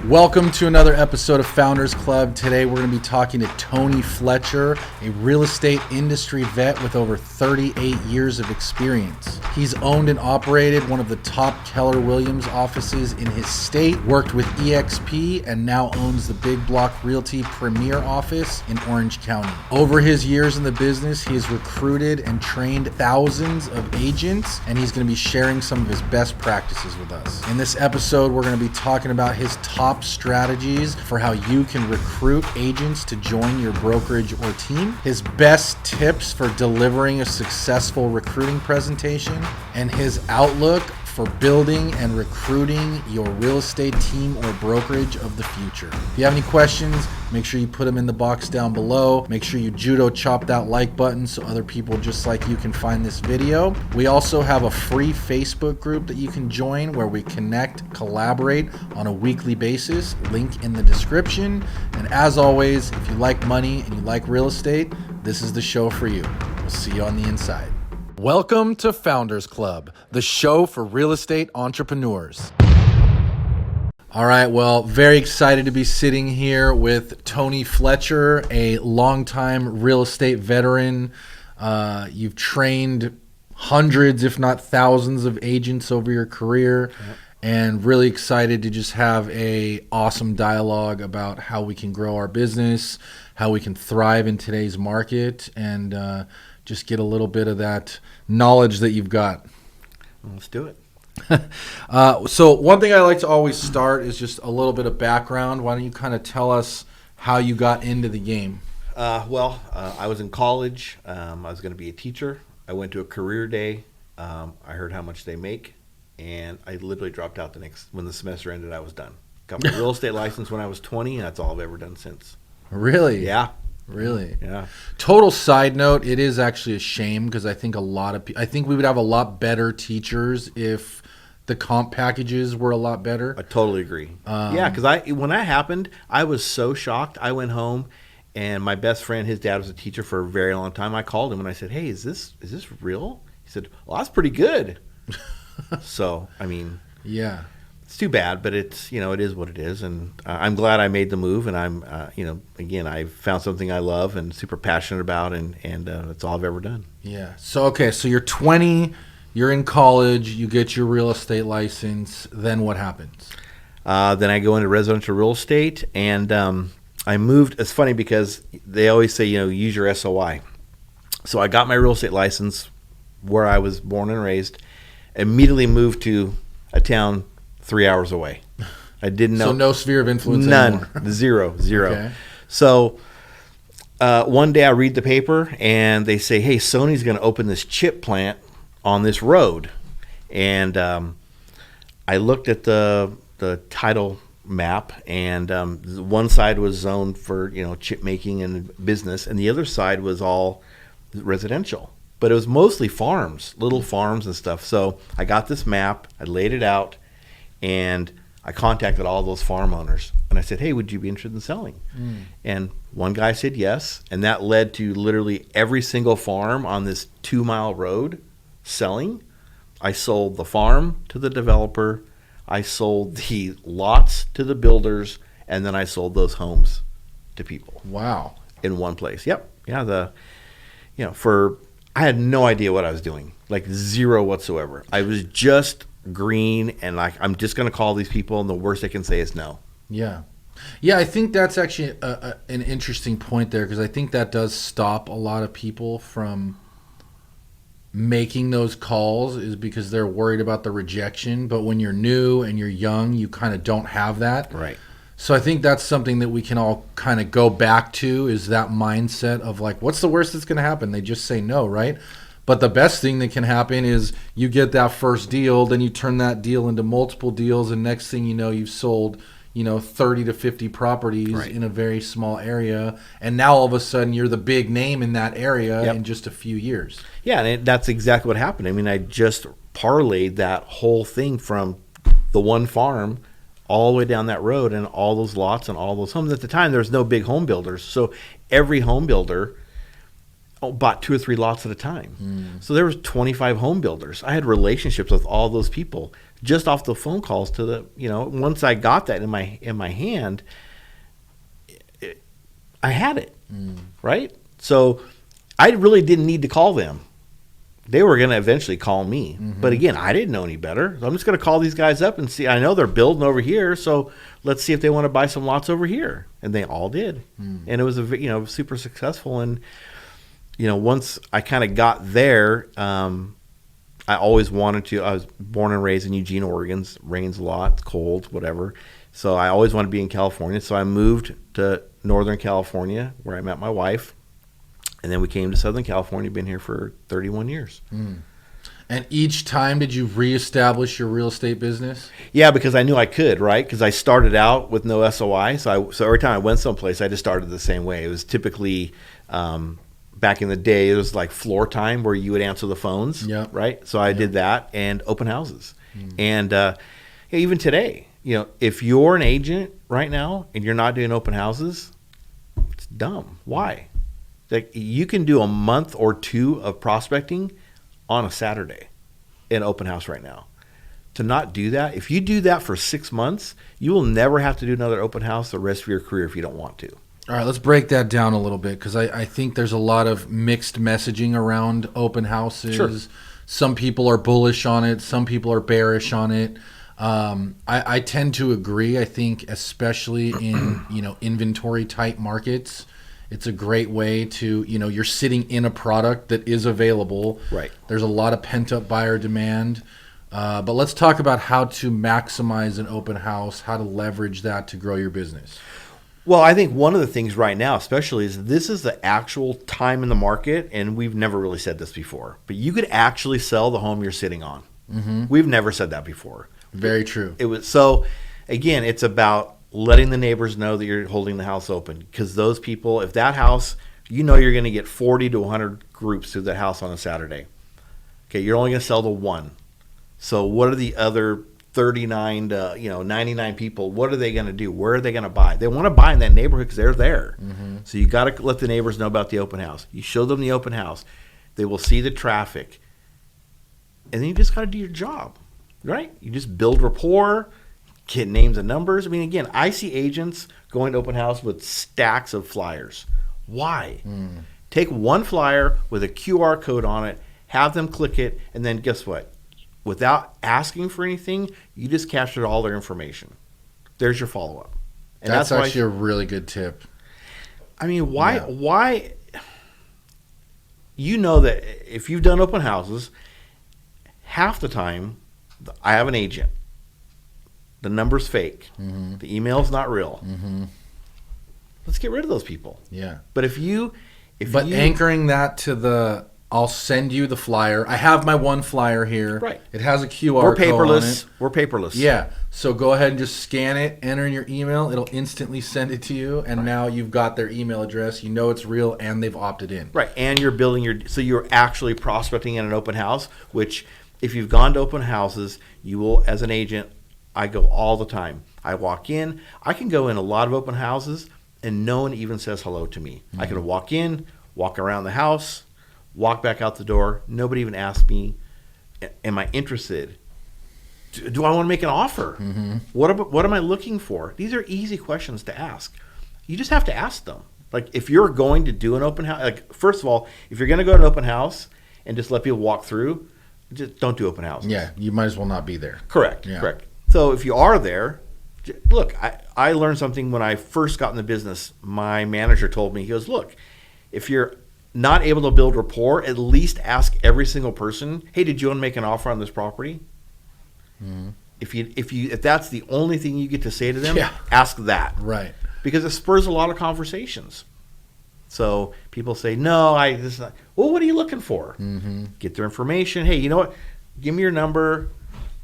Welcome to another episode of Founders Club. Today we're going to be talking to Tony Fletcher, a real estate industry vet with over 38 years of experience. He's owned and operated one of the top Keller Williams offices in his state, worked with EXP, and now owns the Big Block Realty Premier office in Orange County. Over his years in the business, he has recruited and trained thousands of agents, and he's going to be sharing some of his best practices with us. In this episode, we're going to be talking about his top strategies for how you can recruit agents to join your brokerage or team, his best tips for delivering a successful recruiting presentation, and his outlook for building and recruiting your real estate team or brokerage of the future. If you have any questions, make sure you put them in the box down below. Make sure you judo chop that like button so other people just like you can find this video. We also have a free Facebook group that you can join where we connect, collaborate on a weekly basis. Link in the description. And as always, if you like money and you like real estate, this is the show for you. We'll see you on the inside. Welcome to Founders Club, the show for real estate entrepreneurs. All right, well, very excited to be sitting here with Tony Fletcher, a longtime real estate veteran. You've trained hundreds, if not thousands, of agents over your career, and really excited to just have a awesome dialogue about how we can grow our business, how we can thrive in today's market, and just get a little bit of that knowledge that you've got. Let's do it. So one thing I like to always start is just a little bit of background. Why don't you kind of tell us how you got into the game? I was in college. I was going to be a teacher. I went to a career day. I heard how much they make, and I literally dropped out when the semester ended. I was done. Got my real estate license when I was 20, and that's all I've ever done since. Really? Yeah. Really? Yeah. Total side note, it is actually a shame because I think I think we would have a lot better teachers if the comp packages were a lot better. I totally agree. Yeah, because when that happened, I was so shocked. I went home, and my best friend, his dad was a teacher for a very long time. I called him and I said, "Hey, is this real?" He said, "Well, that's pretty good." So, I mean, yeah. It's too bad, but it is what it is, and I'm glad I made the move. And I'm, again, I found something I love and super passionate about, and that's all I've ever done. Yeah. So you're 20, you're in college, you get your real estate license. Then what happens? Then I go into residential real estate, and I moved. It's funny because they always say, use your SOI. So I got my real estate license where I was born and raised. Immediately moved to a town 3 hours away. I didn't know. So no sphere of influence anymore. None. Zero. Okay. So one day I read the paper and they say, hey, Sony's going to open this chip plant on this road. And I looked at the title map, and one side was zoned for chip making and business, and the other side was all residential. But it was mostly farms, little farms and stuff. So I got this map, I laid it out, and I contacted all those farm owners. And I said, hey, would you be interested in selling? And one guy said yes. And that led to literally every single farm on this 2-mile road selling. I sold the farm to the developer. I sold the lots to the builders. And then I sold those homes to people. Wow. In one place. Yep. Yeah. I had no idea what I was doing. Like zero whatsoever. I was just green, and I'm just going to call these people, and the worst they can say is no. Yeah. I think that's actually an interesting point there, because I think that does stop a lot of people from making those calls, is because they're worried about the rejection. But when you're new and you're young, you kind of don't have that. Right. So I think that's something that we can all kind of go back to, is that mindset of like, what's the worst that's going to happen? They just say no, right? But the best thing that can happen is you get that first deal, then you turn that deal into multiple deals, and next thing you know, you've sold 30 to 50 properties in a very small area, and now all of a sudden you're the big name in that area in just a few years. Yeah, and that's exactly what happened. I mean, I just parlayed that whole thing from the one farm all the way down that road, and all those lots and all those homes. At the time, there was no big home builders, so every home builder bought 2 or 3 lots at a time. So there was 25 home builders. I had relationships with all those people. just off the phone calls to the, once I got that in my hand, I had it, right? So I really didn't need to call them. They were going to eventually call me. But again, I didn't know any better. So I'm just going to call these guys up and see. I know they're building over here, so let's see if they want to buy some lots over here. And they all did. And it was super successful. And once I kind of got there, I always wanted to. I was born and raised in Eugene, Oregon. It rains a lot, it's cold, whatever. So I always wanted to be in California. So I moved to Northern California, where I met my wife. And then we came to Southern California, been here for 31 years. And each time, did you reestablish your real estate business? Yeah, because I knew I could, right? Because I started out with no SOI. So every time I went someplace, I just started the same way. It was typically, back in the day, it was like floor time where you would answer the phones, right? So I did that and open houses. And even today, if you're an agent right now and you're not doing open houses, it's dumb. Why? Like, you can do a month or two of prospecting on a Saturday in open house right now. To not do that, if you do that for 6 months, you will never have to do another open house the rest of your career if you don't want to. All right, let's break that down a little bit, because I think there's a lot of mixed messaging around open houses. Sure. Some people are bullish on it. Some people are bearish on it. I tend to agree. I think especially in inventory type markets, it's a great way to, you're sitting in a product that is available. Right. There's a lot of pent-up buyer demand. But let's talk about how to maximize an open house, how to leverage that to grow your business. Well, I think one of the things right now especially is this is the actual time in the market, and we've never really said this before, but you could actually sell the home you're sitting on. We've never said that before. Very true. Again, it's about letting the neighbors know that you're holding the house open, because those people, if that house, you're going to get 40 to 100 groups through that house on a Saturday. Okay, you're only going to sell to one. So what are the other 39 to 99 people? What are they going to do? Where are they going to buy? They want to buy in that neighborhood because they're there. So you got to let the neighbors know about the open house. You show them the open house. They will see the traffic. And then you just got to do your job, right? You just build rapport, get names and numbers. I mean, again, I see agents going to open house with stacks of flyers. Why? Take one flyer with a QR code on it, have them click it, and then guess what? Without asking for anything, you just captured all their information. There's your follow-up. And that's actually a really good tip. I mean, why? You know that if you've done open houses, half the time, I have an agent. The number's fake. The email's not real. Let's get rid of those people. Yeah. But anchoring that to the, I'll send you the flyer. I have my one flyer here. Right. It has a QR code on it. We're paperless. Yeah. So go ahead and just scan it, enter in your email. It'll instantly send it to you. And now you've got their email address. You know it's real, and they've opted in. Right. And you're building so you're actually prospecting in an open house, which if you've gone to open houses, you will, as an agent, I go all the time. I walk in. I can go in a lot of open houses, and no one even says hello to me. I can walk in, walk around the house, walk back out the door. Nobody even asks me, am I interested? Do I want to make an offer? What am I looking for? These are easy questions to ask. You just have to ask them. Like, if you're going to do an open house, like, first of all, if you're going to go to an open house and just let people walk through, just don't do open houses. Yeah, you might as well not be there. Correct. So if you are there, look, I learned something when I first got in the business. My manager told me, he goes, look, if you're not able to build rapport, at least ask every single person, hey, did you want to make an offer on this property? If that's the only thing you get to say to them, ask that. Right. Because it spurs a lot of conversations. So people say, no, well, what are you looking for? Get their information. Hey, you know what? Give me your number.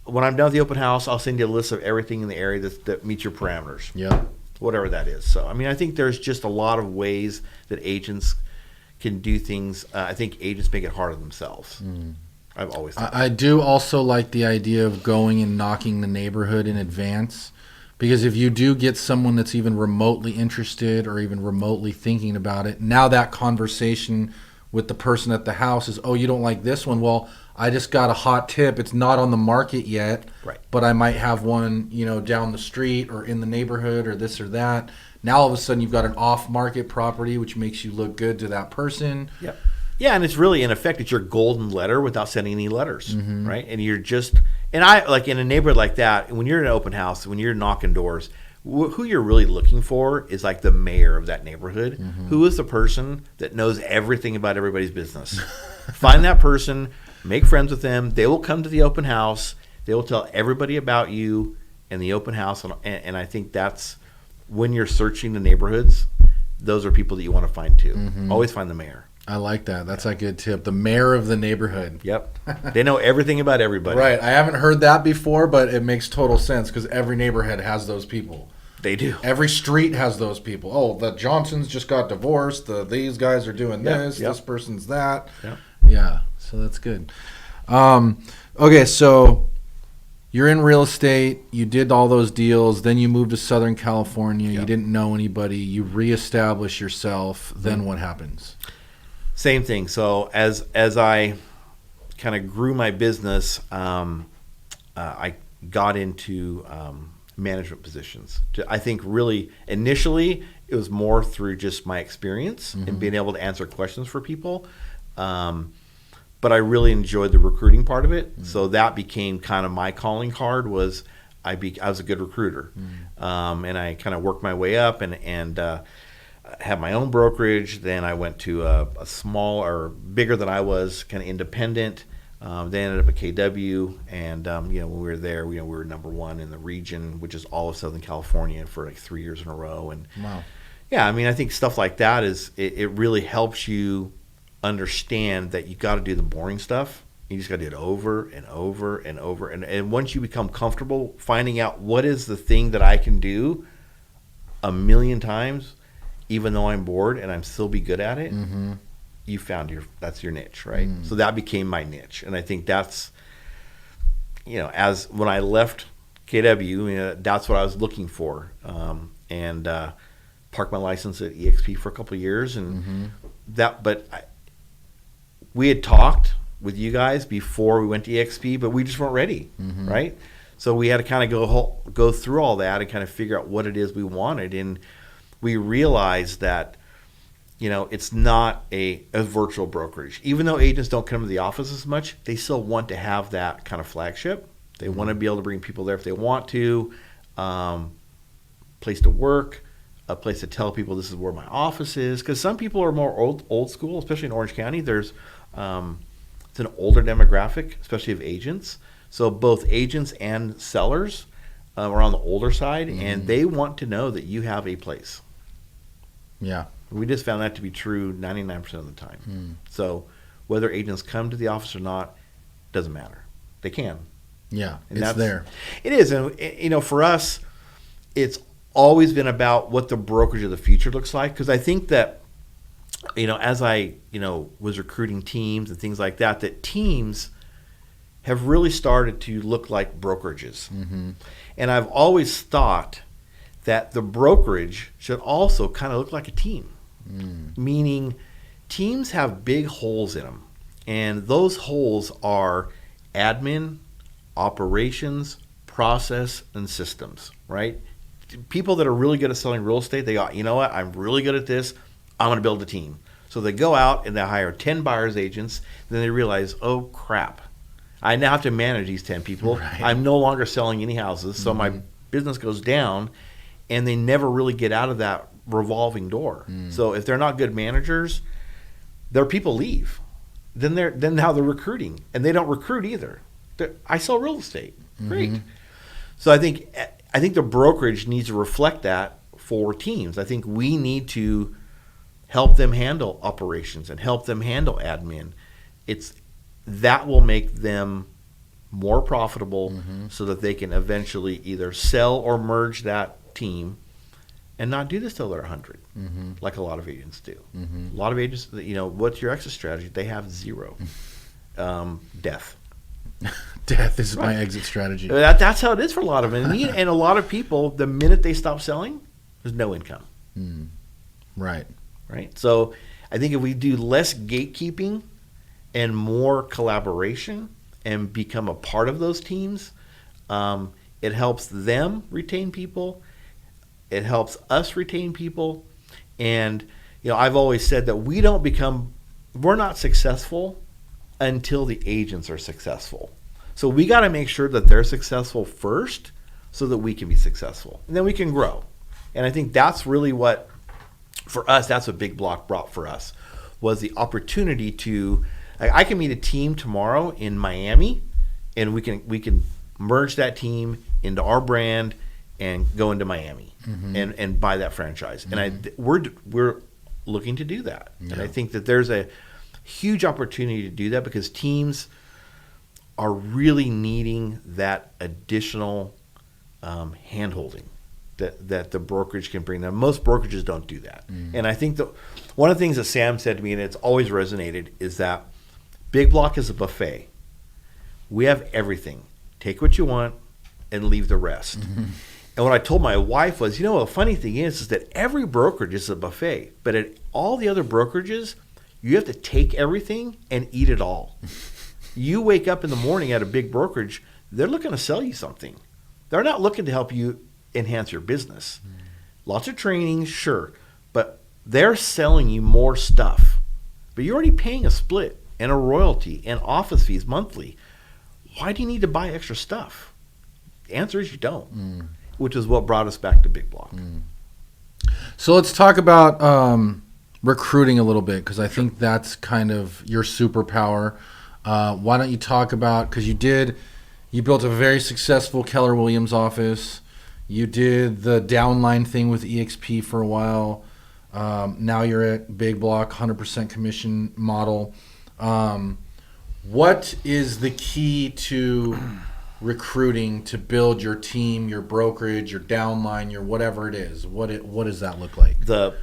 When I'm done with the open house, I'll send you a list of everything in the area that meets your parameters. Yeah. Whatever that is. So, I mean, I think there's just a lot of ways that agents can do things. I think agents make it hard on themselves. I've always thought I do also like the idea of going and knocking the neighborhood in advance, because if you do get someone that's even remotely interested or even remotely thinking about it, now that conversation with the person at the house is, oh, you don't like this one? Well, I just got a hot tip. It's not on the market yet, Right. but I might have one, down the street or in the neighborhood or this or that. Now all of a sudden you've got an off-market property, which makes you look good to that person. Yep. Yeah, and it's really, in effect, it's your golden letter without sending any letters, right? And you're just, and I, like in a neighborhood like that, when you're in an open house, when you're knocking doors, who you're really looking for is like the mayor of that neighborhood. Who is the person that knows everything about everybody's business? Find that person, make friends with them. They will come to the open house. They will tell everybody about you in the open house. And I think that's when you're searching the neighborhoods, those are people that you want to find too. Always find the mayor. I like that. That's a good tip. The mayor of the neighborhood. Yep. They know everything about everybody. Right. I haven't heard that before, but it makes total sense because every neighborhood has those people. They do. Every street has those people. Oh, the Johnsons just got divorced. These guys are doing this. Yep. This person's that. Yep. Yeah. So that's good. Okay. So you're in real estate. You did all those deals. Then you moved to Southern California. Yep. You didn't know anybody. You reestablish yourself. Then what happens? Same thing. So as I kind of grew my business, I got into management positions. I think really initially it was more through just my experience and being able to answer questions for people. But I really enjoyed the recruiting part of it. So that became kind of my calling card was I was a good recruiter. And I kind of worked my way up and had my own brokerage. Then I went to a small or bigger than I was, kind of independent. Then ended up at KW, and when we were there, we were number one in the region, which is all of Southern California, for like 3 years in a row. And Wow. yeah, I mean, I think stuff like that it really helps you understand that you got to do the boring stuff. You just got to do it over and over and over, and once you become comfortable finding out what is the thing that I can do a million times, even though I'm bored and I'm still be good at it, you found that's your niche, right? So that became my niche. And I think that's, as when I left KW, that's what I was looking for. And parked my license at EXP for a couple of years. And we had talked with you guys before we went to EXP, but we just weren't ready, right? So we had to kind of go through all that and kind of figure out what it is we wanted. And we realized that, it's not a virtual brokerage. Even though agents don't come to the office as much, they still want to have that kind of flagship. They want to be able to bring people there if they want to, place to work, a place to tell people this is where my office is. Because some people are more old school, especially in Orange County. There's it's an older demographic, especially of agents. So both agents and sellers are on the older side, and they want to know that you have a place. Yeah. We just found that to be true 99% of the time. So whether agents come to the office or not, doesn't matter. They can. Yeah, And it's there. It is. And, for us, it's always been about what the brokerage of the future looks like. Because I think that, as I, was recruiting teams and things like that, that teams have really started to look like brokerages. And I've always thought that the brokerage should also kind of look like a team. Meaning teams have big holes in them. And those holes are admin, operations, process, and systems, right? People that are really good at selling real estate, they go, you know what, I'm really good at this. I'm going to build a team. So they go out and they hire 10 buyer's agents. Then they realize, oh, crap. I now have to manage these 10 people. Right. I'm I'm no longer selling any houses, so my business goes down. And they never really get out of that revolving door. So if they're not good managers, their people leave. Then now they're recruiting, and they don't recruit either. I sell real estate. Great. So I think the brokerage needs to reflect that for teams. I think we need to help them handle operations and help them handle admin. That will make them more profitable so that they can eventually either sell or merge that team and not do this till they're 100, like a lot of agents do. A lot of agents, what's your exit strategy? They have zero. Death. Death is my exit strategy. That's how it is for a lot of them. And a lot of people, the minute they stop selling, there's no income. Right. Right? So I think if we do less gatekeeping and more collaboration and become a part of those teams, it helps them retain people. It helps us retain people. And, I've always said that we're not successful until the agents are successful. So we got to make sure that they're successful first so that we can be successful. And then we can grow. And I think that's really what, for us, that's what Big Block brought for us, was the opportunity to, I can meet a team tomorrow in Miami, and we can merge that team into our brand and go into Miami and buy that franchise. And we're looking to do that. Yeah. And I think that there's a huge opportunity to do that because teams are really needing that additional hand-holding that the brokerage can bring them. Most brokerages don't do that. And I think one of the things that Sam said to me, and it's always resonated, is that Big Block is a buffet. We have everything. Take what you want and leave the rest. And what I told my wife was, the funny thing is that every brokerage is a buffet, but at all the other brokerages, you have to take everything and eat it all. You wake up in the morning at a big brokerage, they're looking to sell you something. They're not looking to help you enhance your business. Lots of training, sure, but they're selling you more stuff. But you're already paying a split and a royalty and office fees monthly. Why do you need to buy extra stuff? The answer is you don't, which is what brought us back to Big Block. So let's talk about recruiting a little bit, because I think that's kind of your superpower. Why don't you talk about, because you built a very successful Keller Williams office. You did the downline thing with EXP for a while. Now you're at Big Block, 100% commission model. What is the key to recruiting to build your team, your brokerage, your downline, your whatever it is? What does that look like? The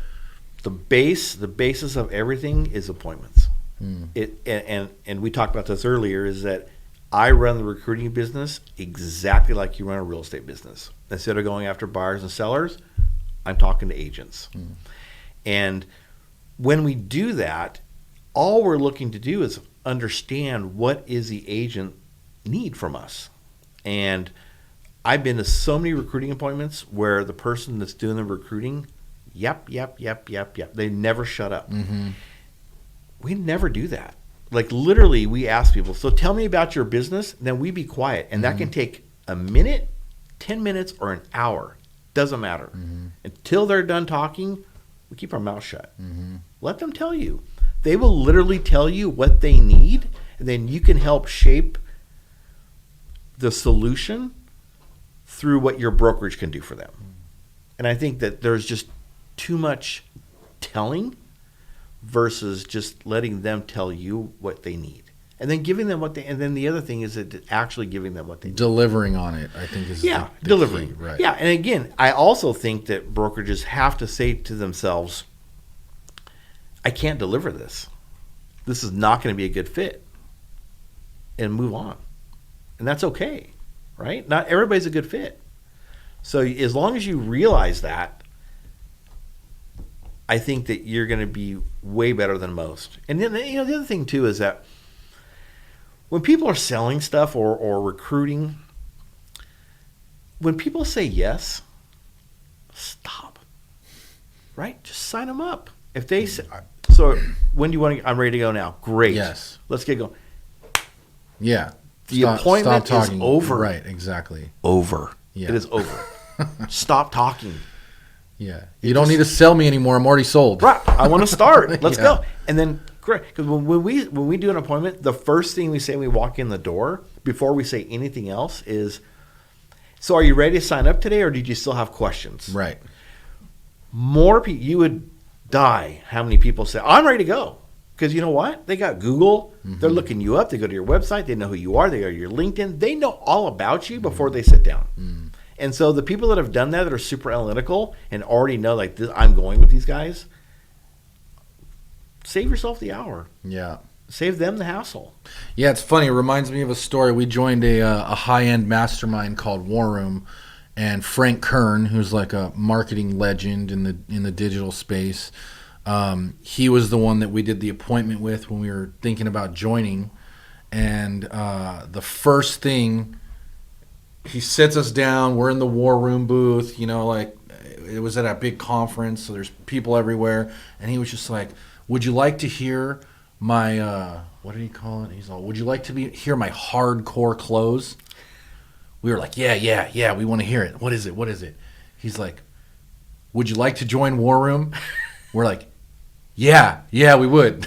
basis of everything is appointments. And we talked about this earlier, is that I run the recruiting business exactly like you run a real estate business. Instead of going after buyers and sellers, I'm talking to agents. And when we do that, all we're looking to do is understand what is the agent need from us. And I've been to so many recruiting appointments where the person that's doing the recruiting, yep, they never shut up. We never do that. Like literally, we ask people, so tell me about your business, then we be quiet. And that can take a minute, 10 minutes, or an hour. Doesn't matter. Until they're done talking, we keep our mouth shut. Let them tell you. They will literally tell you what they need, and then you can help shape the solution through what your brokerage can do for them. And I think that there's just too much telling versus just letting them tell you what they need, and then giving them and then the other thing is that actually giving them what they need. Delivering on it, I think, is the delivering. Key, right? Yeah, and again, I also think that brokerages have to say to themselves, I can't deliver this. This is not going to be a good fit, and move on. And that's okay, right? Not everybody's a good fit. So as long as you realize that, I think that you're going to be way better than most. And then, the other thing too is that when people are selling stuff or recruiting, when people say yes, stop. Right? Just sign them up. If they say, so when do you want to? I'm ready to go now. Great. Yes. Let's get going. Yeah. The appointment is over. Right. Exactly. Over. Yeah. It is over. Stop talking. Yeah. You don't need to sell me anymore. I'm already sold. Right. I want to start. Let's go. And then, great. Because when we do an appointment, the first thing we say when we walk in the door, before we say anything else, is, so are you ready to sign up today, or did you still have questions? Right. More people, you would die how many people say, I'm ready to go. Because you know what? They got Google. They're looking you up. They go to your website. They know who you are. They go to your LinkedIn. They know all about you before they sit down. And so the people that have done that are super analytical and already know, like, this, I'm going with these guys, save yourself the hour. Yeah. Save them the hassle. Yeah, it's funny. It reminds me of a story. We joined a high-end mastermind called War Room, and Frank Kern, who's like a marketing legend in the digital space, He was the one that we did the appointment with when we were thinking about joining. And the first thing, he sits us down. We're in the war room booth, like it was at a big conference, so there's people everywhere. And he was just like, would you like to hear my, what did he call it? He's all, would you like to hear my hardcore close? We were like, yeah, we want to hear it. What is it? He's like, would you like to join War Room? We're like, yeah, we would.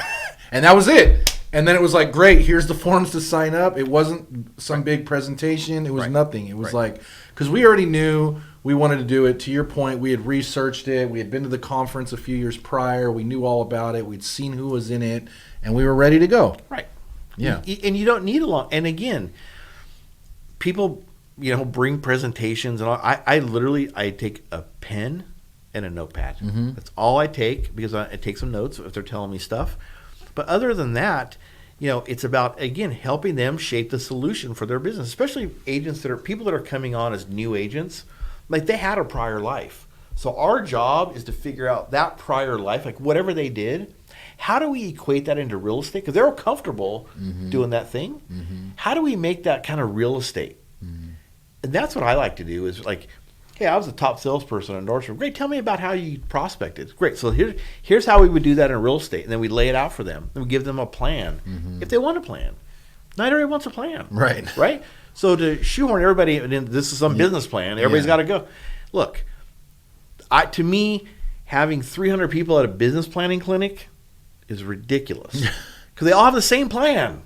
And that was it. And then it was like, great, here's the forms to sign up. It wasn't some big presentation. It was nothing. It was like, because we already knew we wanted to do it. To your point, we had researched it. We had been to the conference a few years prior. We knew all about it. We'd seen who was in it. And we were ready to go. Right. Yeah. And you don't need a long. And again, people, bring presentations. And all. I take a pen and a notepad. Mm-hmm. That's all I take, because I take some notes if they're telling me stuff. But other than that, it's about, again, helping them shape the solution for their business, especially agents people that are coming on as new agents. Like, they had a prior life. So our job is to figure out that prior life, like whatever they did, how do we equate that into real estate? Because they're comfortable doing that thing. Mm-hmm. How do we make that kind of real estate? Mm-hmm. And that's what I like to do, is like, hey, I was a top salesperson in Nordstrom. Great, tell me about how you prospected. Great, so here's how we would do that in real estate. And then we lay it out for them. And we give them a plan, if they want a plan. Not everybody wants a plan. Right? So to shoehorn everybody, and this is some business plan, everybody's got to go. Look, to me, having 300 people at a business planning clinic is ridiculous. Because they all have the same plan.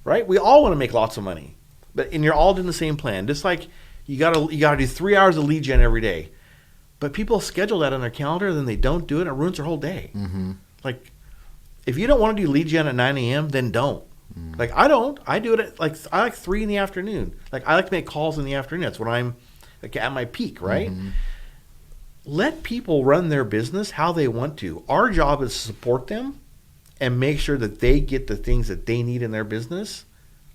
Right? We all want to make lots of money. And you're all doing the same plan. Just like you gotta do 3 hours of lead gen every day. But people schedule that on their calendar, then they don't do it, and it ruins their whole day. Mm-hmm. Like, if you don't want to do lead gen at 9 a.m., then don't. Mm. Like, I don't. I do it at, I like 3 in the afternoon. Like, I like to make calls in the afternoon. That's when I'm like at my peak, right? Mm-hmm. Let people run their business how they want to. Our job is to support them and make sure that they get the things that they need in their business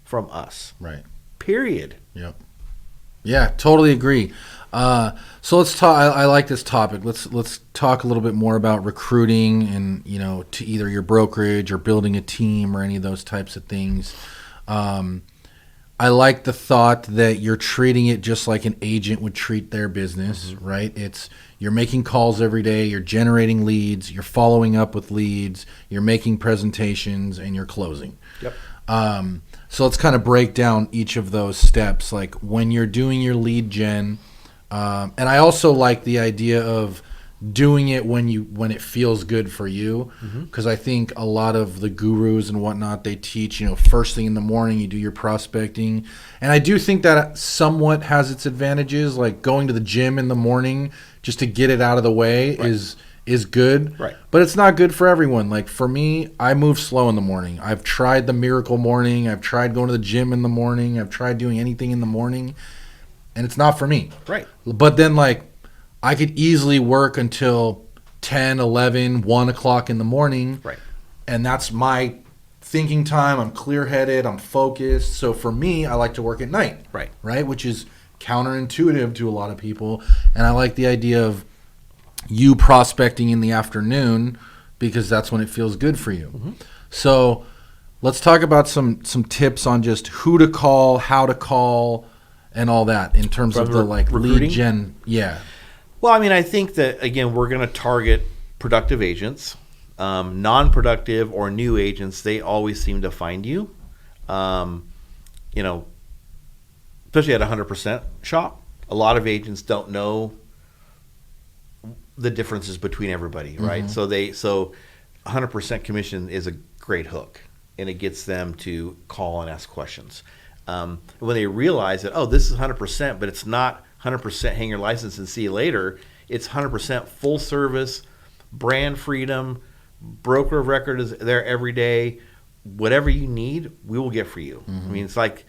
from us. Right. Period. Yep. Yeah, totally agree. So let's talk. I like this topic. Let's talk a little bit more about recruiting and to either your brokerage or building a team or any of those types of things. I like the thought that you're treating it just like an agent would treat their business, right? You're making calls every day, you're generating leads, you're following up with leads, you're making presentations, and you're closing. Yep. So let's kind of break down each of those steps. Like when you're doing your lead gen, and I also like the idea of doing it when it feels good for you, because I think a lot of the gurus and whatnot, they teach first thing in the morning you do your prospecting, and I do think that somewhat has its advantages. Like going to the gym in the morning just to get it out of the way is good, right? But it's not good for everyone. Like for me, I move slow in the morning. I've tried the miracle morning. I've tried going to the gym in the morning. I've tried doing anything in the morning, and it's not for me. Right. But then I could easily work until 10, 11, 1 o'clock in the morning. Right. And that's my thinking time. I'm clear-headed. I'm focused. So for me, I like to work at night. Right. Which is counterintuitive to a lot of people. And I like the idea of you prospecting in the afternoon because that's when it feels good for you. Mm-hmm. So let's talk about some tips on just who to call, how to call, and all that in terms of the lead gen. Yeah. Well, I mean, I think that, again, we're going to target productive agents. Non-productive or new agents, they always seem to find you. Especially at 100% shop. A lot of agents don't know the differences between everybody, right? Mm-hmm. So 100% commission is a great hook, and it gets them to call and ask questions. When they realize that, this is 100%, but it's not 100% hang your license and see you later. It's 100% full service, brand freedom, broker of record is there every day. Whatever you need, we will get for you. Mm-hmm. I mean, it's like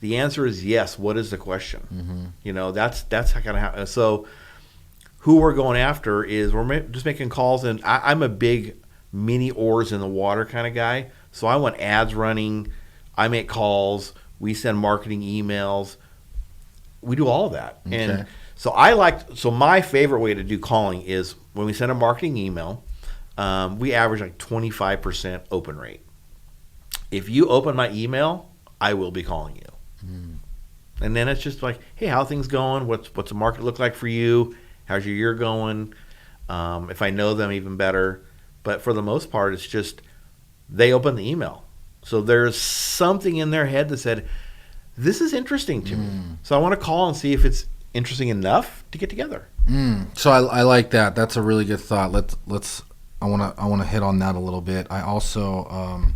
the answer is yes. What is the question? Mm-hmm. That's kind of how. So who we're going after is we're just making calls, and I'm a big mini oars in the water kind of guy. So I want ads running. I make calls. We send marketing emails. We do all of that. Okay. And so my favorite way to do calling is when we send a marketing email, we average like 25% open rate. If you open my email, I will be calling you. And then it's just like, hey, how are things going? What's the market look like for you? How's your year going? If I know them, even better. But for the most part, it's just they open the email. So there's something in their head that said, this is interesting to me. So I want to call and see if it's interesting enough to get together. So I like that. That's a really good thought. I want to hit on that a little bit. I also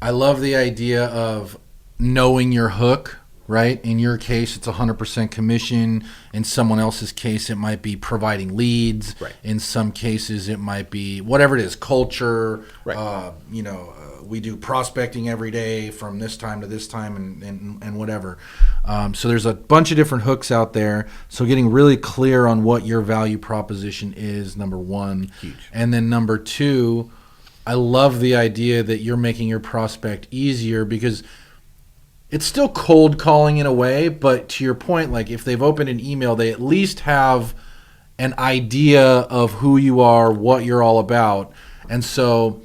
I love the idea of knowing your hook, right? In your case, it's 100% commission. In someone else's case, it might be providing leads. Right. In some cases, it might be whatever it is, culture. Right. We do prospecting every day from this time to this time and whatever. So there's a bunch of different hooks out there. So getting really clear on what your value proposition is, number one. Huge. And then number two, I love the idea that you're making your prospect easier because it's still cold calling in a way, but to your point, like if they've opened an email, they at least have an idea of who you are, what you're all about. And so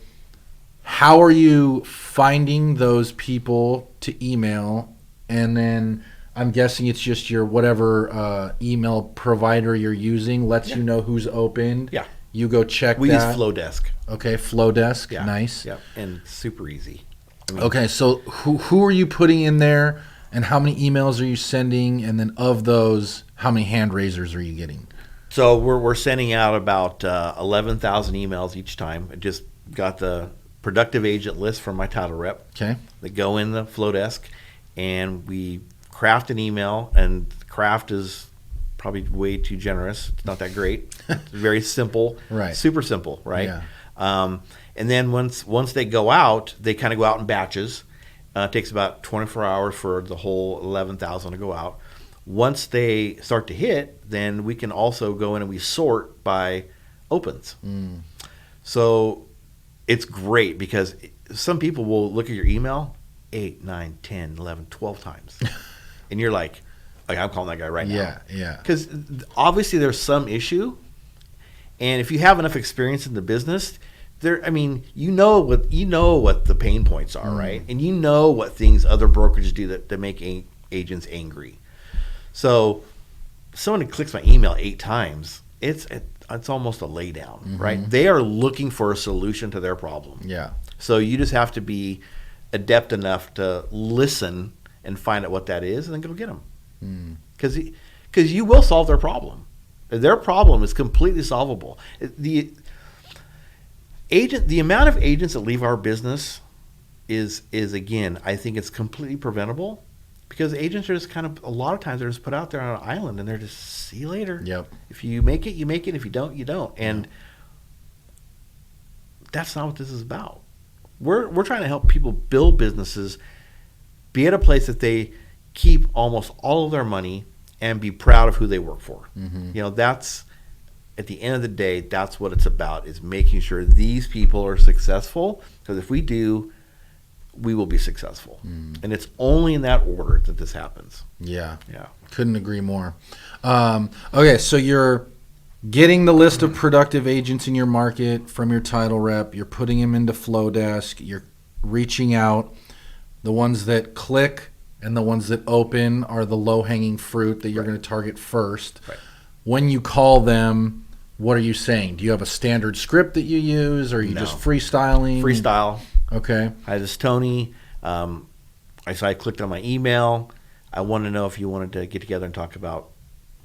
how are you finding those people to email? And then I'm guessing it's just your whatever email provider you're using lets you know who's opened. Yeah. You go check We that. use Flowdesk. Okay, Flowdesk. Yeah. Nice. Yeah. And super easy. Okay, so who are you putting in there, and how many emails are you sending, and then of those, how many hand raisers are you getting? So we're sending out about 11,000 emails each time. I just got the productive agent list from my title rep. Okay. That go in the Flowdesk, and we craft an email. And craft is probably way too generous. It's not that great. It's very simple. Right. Super simple. Right. Yeah. And then once they go out, they kind of go out in batches. It takes about 24 hours for the whole 11,000 to go out. Once they start to hit, then we can also go in and we sort by opens. So it's great because some people will look at your email 8, 9, 10, 11, 12 times. And you're like, okay, I'm calling that guy right now. Yeah. Because obviously there's some issue. And if you have enough experience in the business, you know what the pain points are, right? And you know what things other brokerages do that make agents angry. So someone who clicks my email 8 times, it's almost a lay down, right? They are looking for a solution to their problem. Yeah. So you just have to be adept enough to listen and find out what that is, and then go get them. Because you will solve their problem. Their problem is completely solvable. The amount of agents that leave our business is again, I think it's completely preventable because agents are just kind of, a lot of times they're just put out there on an island and they're just, see you later. Yep. If you make it, you make it. If you don't, you don't. And that's not what this is about. We're trying to help people build businesses, be at a place that they keep almost all of their money and be proud of who they work for. That's, at the end of the day, that's what it's about, is making sure these people are successful. Because if we do, we will be successful. And it's only in that order that this happens. Yeah. Yeah. Couldn't agree more. Okay, so you're getting the list of productive agents in your market from your title rep. You're putting them into Flowdesk. You're reaching out. The ones that click and the ones that open are the low-hanging fruit that you're going to target first. Right. When you call them, what are you saying? Do you have a standard script that you use, or are you No. just freestyling? Freestyle. Okay. Hi, this is Tony. I clicked on my email. I want to know if you wanted to get together and talk about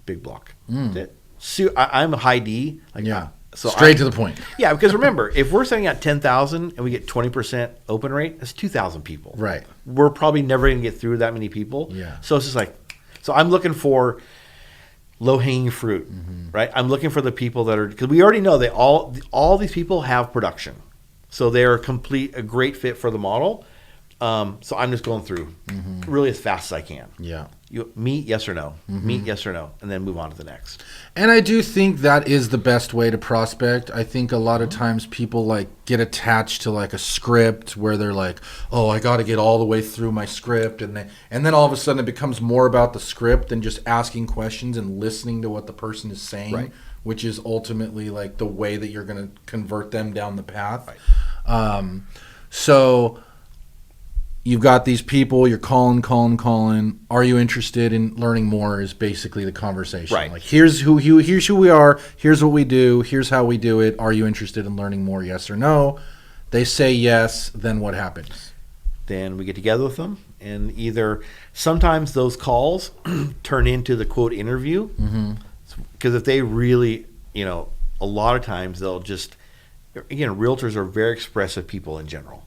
big block. That's it. I'm a high D. So straight to the point. Yeah, because remember, if we're sending out 10,000 and we get 20% open rate, that's 2,000 people. Right. We're probably never going to get through that many people. Yeah. So it's just like, so I'm looking for low-hanging fruit, right? I'm looking for the people that are, because we already know that all these people have production. So they're a great fit for the model. So I'm just going through really as fast as I can. Yeah. You meet, yes or no. Meet, yes or no. And then move on to the next. And I do think that is the best way to prospect. I think a lot of times people get attached to a script where they're like, oh, I got to get all the way through my script. And then all of a sudden it becomes more about the script than just asking questions and listening to what the person is saying which is ultimately like the way that you're going to convert them down the path. Right. So you've got these people, you're calling. Are you interested in learning more is basically the conversation. Right. Like, here's who we are, here's what we do, here's how we do it. Are you interested in learning more, yes or no? They say yes, then what happens? Then we get together with them, and either sometimes those calls turn into the quote interview. Because if they really, a lot of times they'll just, again, realtors are very expressive people in general.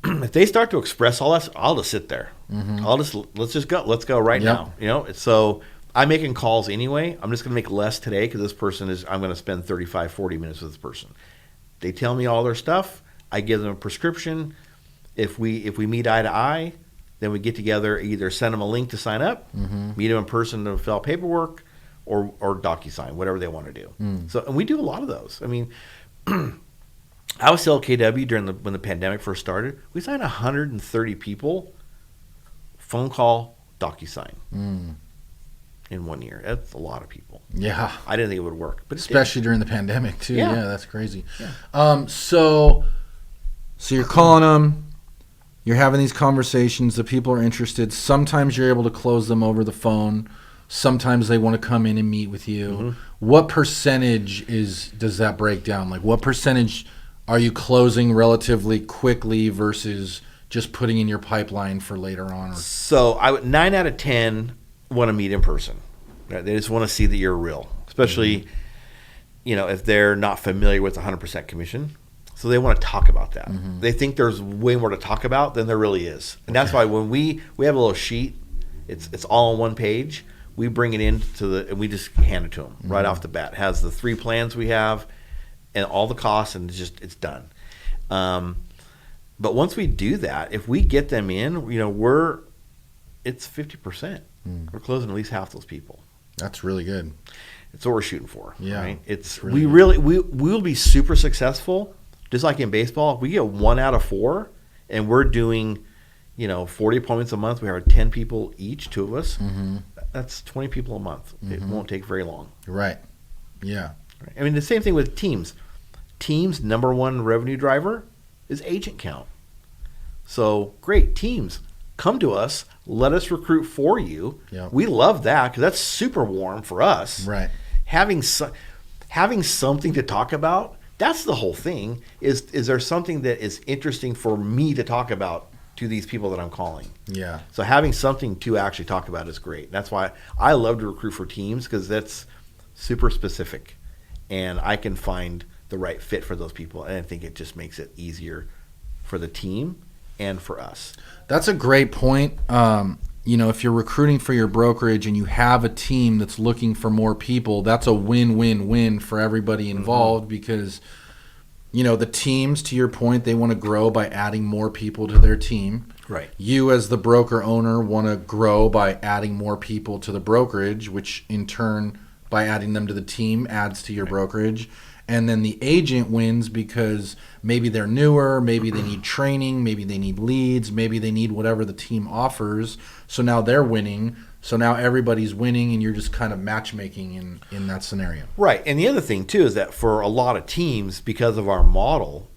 If they start to express all that, I'll just sit there. Let's go right now. So I'm making calls anyway. I'm just going to make less today because this person I'm going to spend 35, 40 minutes with this person. They tell me all their stuff. I give them a prescription. If we meet eye to eye, then we get together, either send them a link to sign up, meet them in person to fill out paperwork, or DocuSign, whatever they want to do. So, and we do a lot of those. I mean, I was still at KW when the pandemic first started. We signed 130 people, phone call, DocuSign, in 1 year. That's a lot of people. Yeah. I didn't think it would work, but especially during the pandemic too. Yeah. Yeah, that's crazy. Yeah. So you're calling them, you're having these conversations, the people are interested. Sometimes you're able to close them over the phone. Sometimes they want to come in and meet with you. What percentage does that break down? Like, what percentage are you closing relatively quickly versus just putting in your pipeline for later on? So 9 out of 10 want to meet in person. Right? They just want to see that you're real, especially if they're not familiar with 100% commission. So they want to talk about that. They think there's way more to talk about than there really is. And that's why when we have a little sheet, it's all on one page. We bring it in and we just hand it to them right off the bat. It has the 3 plans we have and all the costs, and it's done. But once we do that, if we get them in, it's 50%. We're closing at least half those people. That's really good. It's what we're shooting for. Yeah, right? It's really we'll be super successful. Just like in baseball, if we get 1 out of 4, and we're doing, 40 appointments a month, we have 10 people each, 2 of us. That's 20 people a month. It won't take very long. Right. Yeah. I mean, the same thing with teams. Teams' number 1 revenue driver is agent count. So, great, teams, come to us. Let us recruit for you. Yep. We love that because that's super warm for us. Right. Having something to talk about, that's the whole thing. Is there something that is interesting for me to talk about to these people that I'm calling? Yeah. So having something to actually talk about is great. That's why I love to recruit for teams, because that's super specific, and I can find the right fit for those people. And I think it just makes it easier for the team and for us. That's a great point. If you're recruiting for your brokerage and you have a team that's looking for more people, that's a win-win-win for everybody involved, because the teams, to your point, they want to grow by adding more people to their team. Right. You as the broker owner want to grow by adding more people to the brokerage, which in turn, by adding them to the team, adds to your brokerage. And then the agent wins because maybe they're newer, maybe they need training, maybe they need leads, maybe they need whatever the team offers. So now they're winning. So now everybody's winning, and you're just kind of matchmaking in that scenario. Right. And the other thing, too, is that for a lot of teams, because of our model,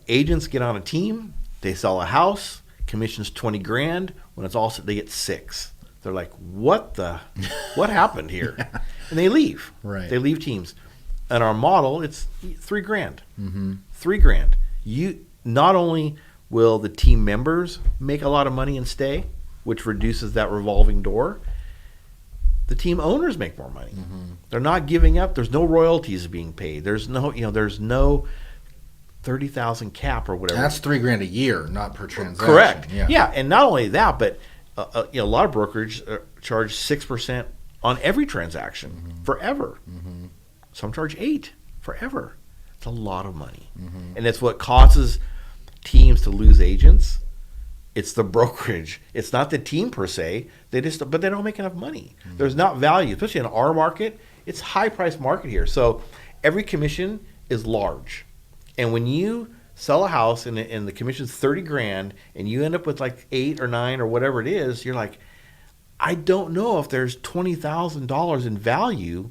agents get on a team, they sell a house, commission's $20,000. When it's all set, they get 6. They're like, what happened here? Yeah. And they leave. Right. They leave teams. And our model, it's $3,000. $3,000. You not only will the team members make a lot of money and stay, which reduces that revolving door, the team owners make more money. They're not giving up. There's no royalties being paid. There's no, there's no 30,000 cap or whatever. That's $3,000 a year, not per transaction. Correct. Yeah. Yeah, and not only that, but a lot of brokerage charge 6% on every transaction forever. Some charge 8% forever. It's a lot of money, and it's what causes teams to lose agents. It's the brokerage. It's not the team per se. But they don't make enough money. There's not value, especially in our market. It's high price market here, so every commission is large. And when you sell a house and the commission's $30,000, and you end up with like 8 or 9 or whatever it is, you're like, I don't know if there's $20,000 in value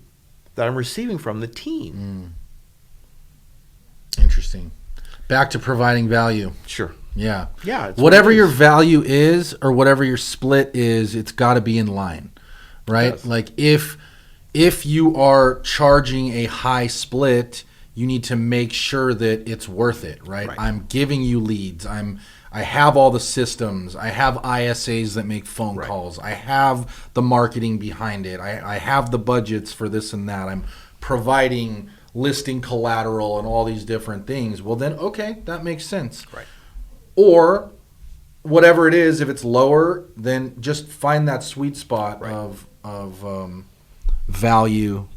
that I'm receiving from the team. Interesting. Back to providing value. Sure. Yeah. Yeah. Whatever your value is or whatever your split is, it's got to be in line, right? Yes. Like if you are charging a high split, you need to make sure that it's worth it, right? I'm giving you leads. I have all the systems. I have ISAs that make phone calls. I have the marketing behind it. I have the budgets for this and that. I'm providing listing collateral and all these different things. Well, then, okay, that makes sense. Right. Or whatever it is, if it's lower, then just find that sweet spot of value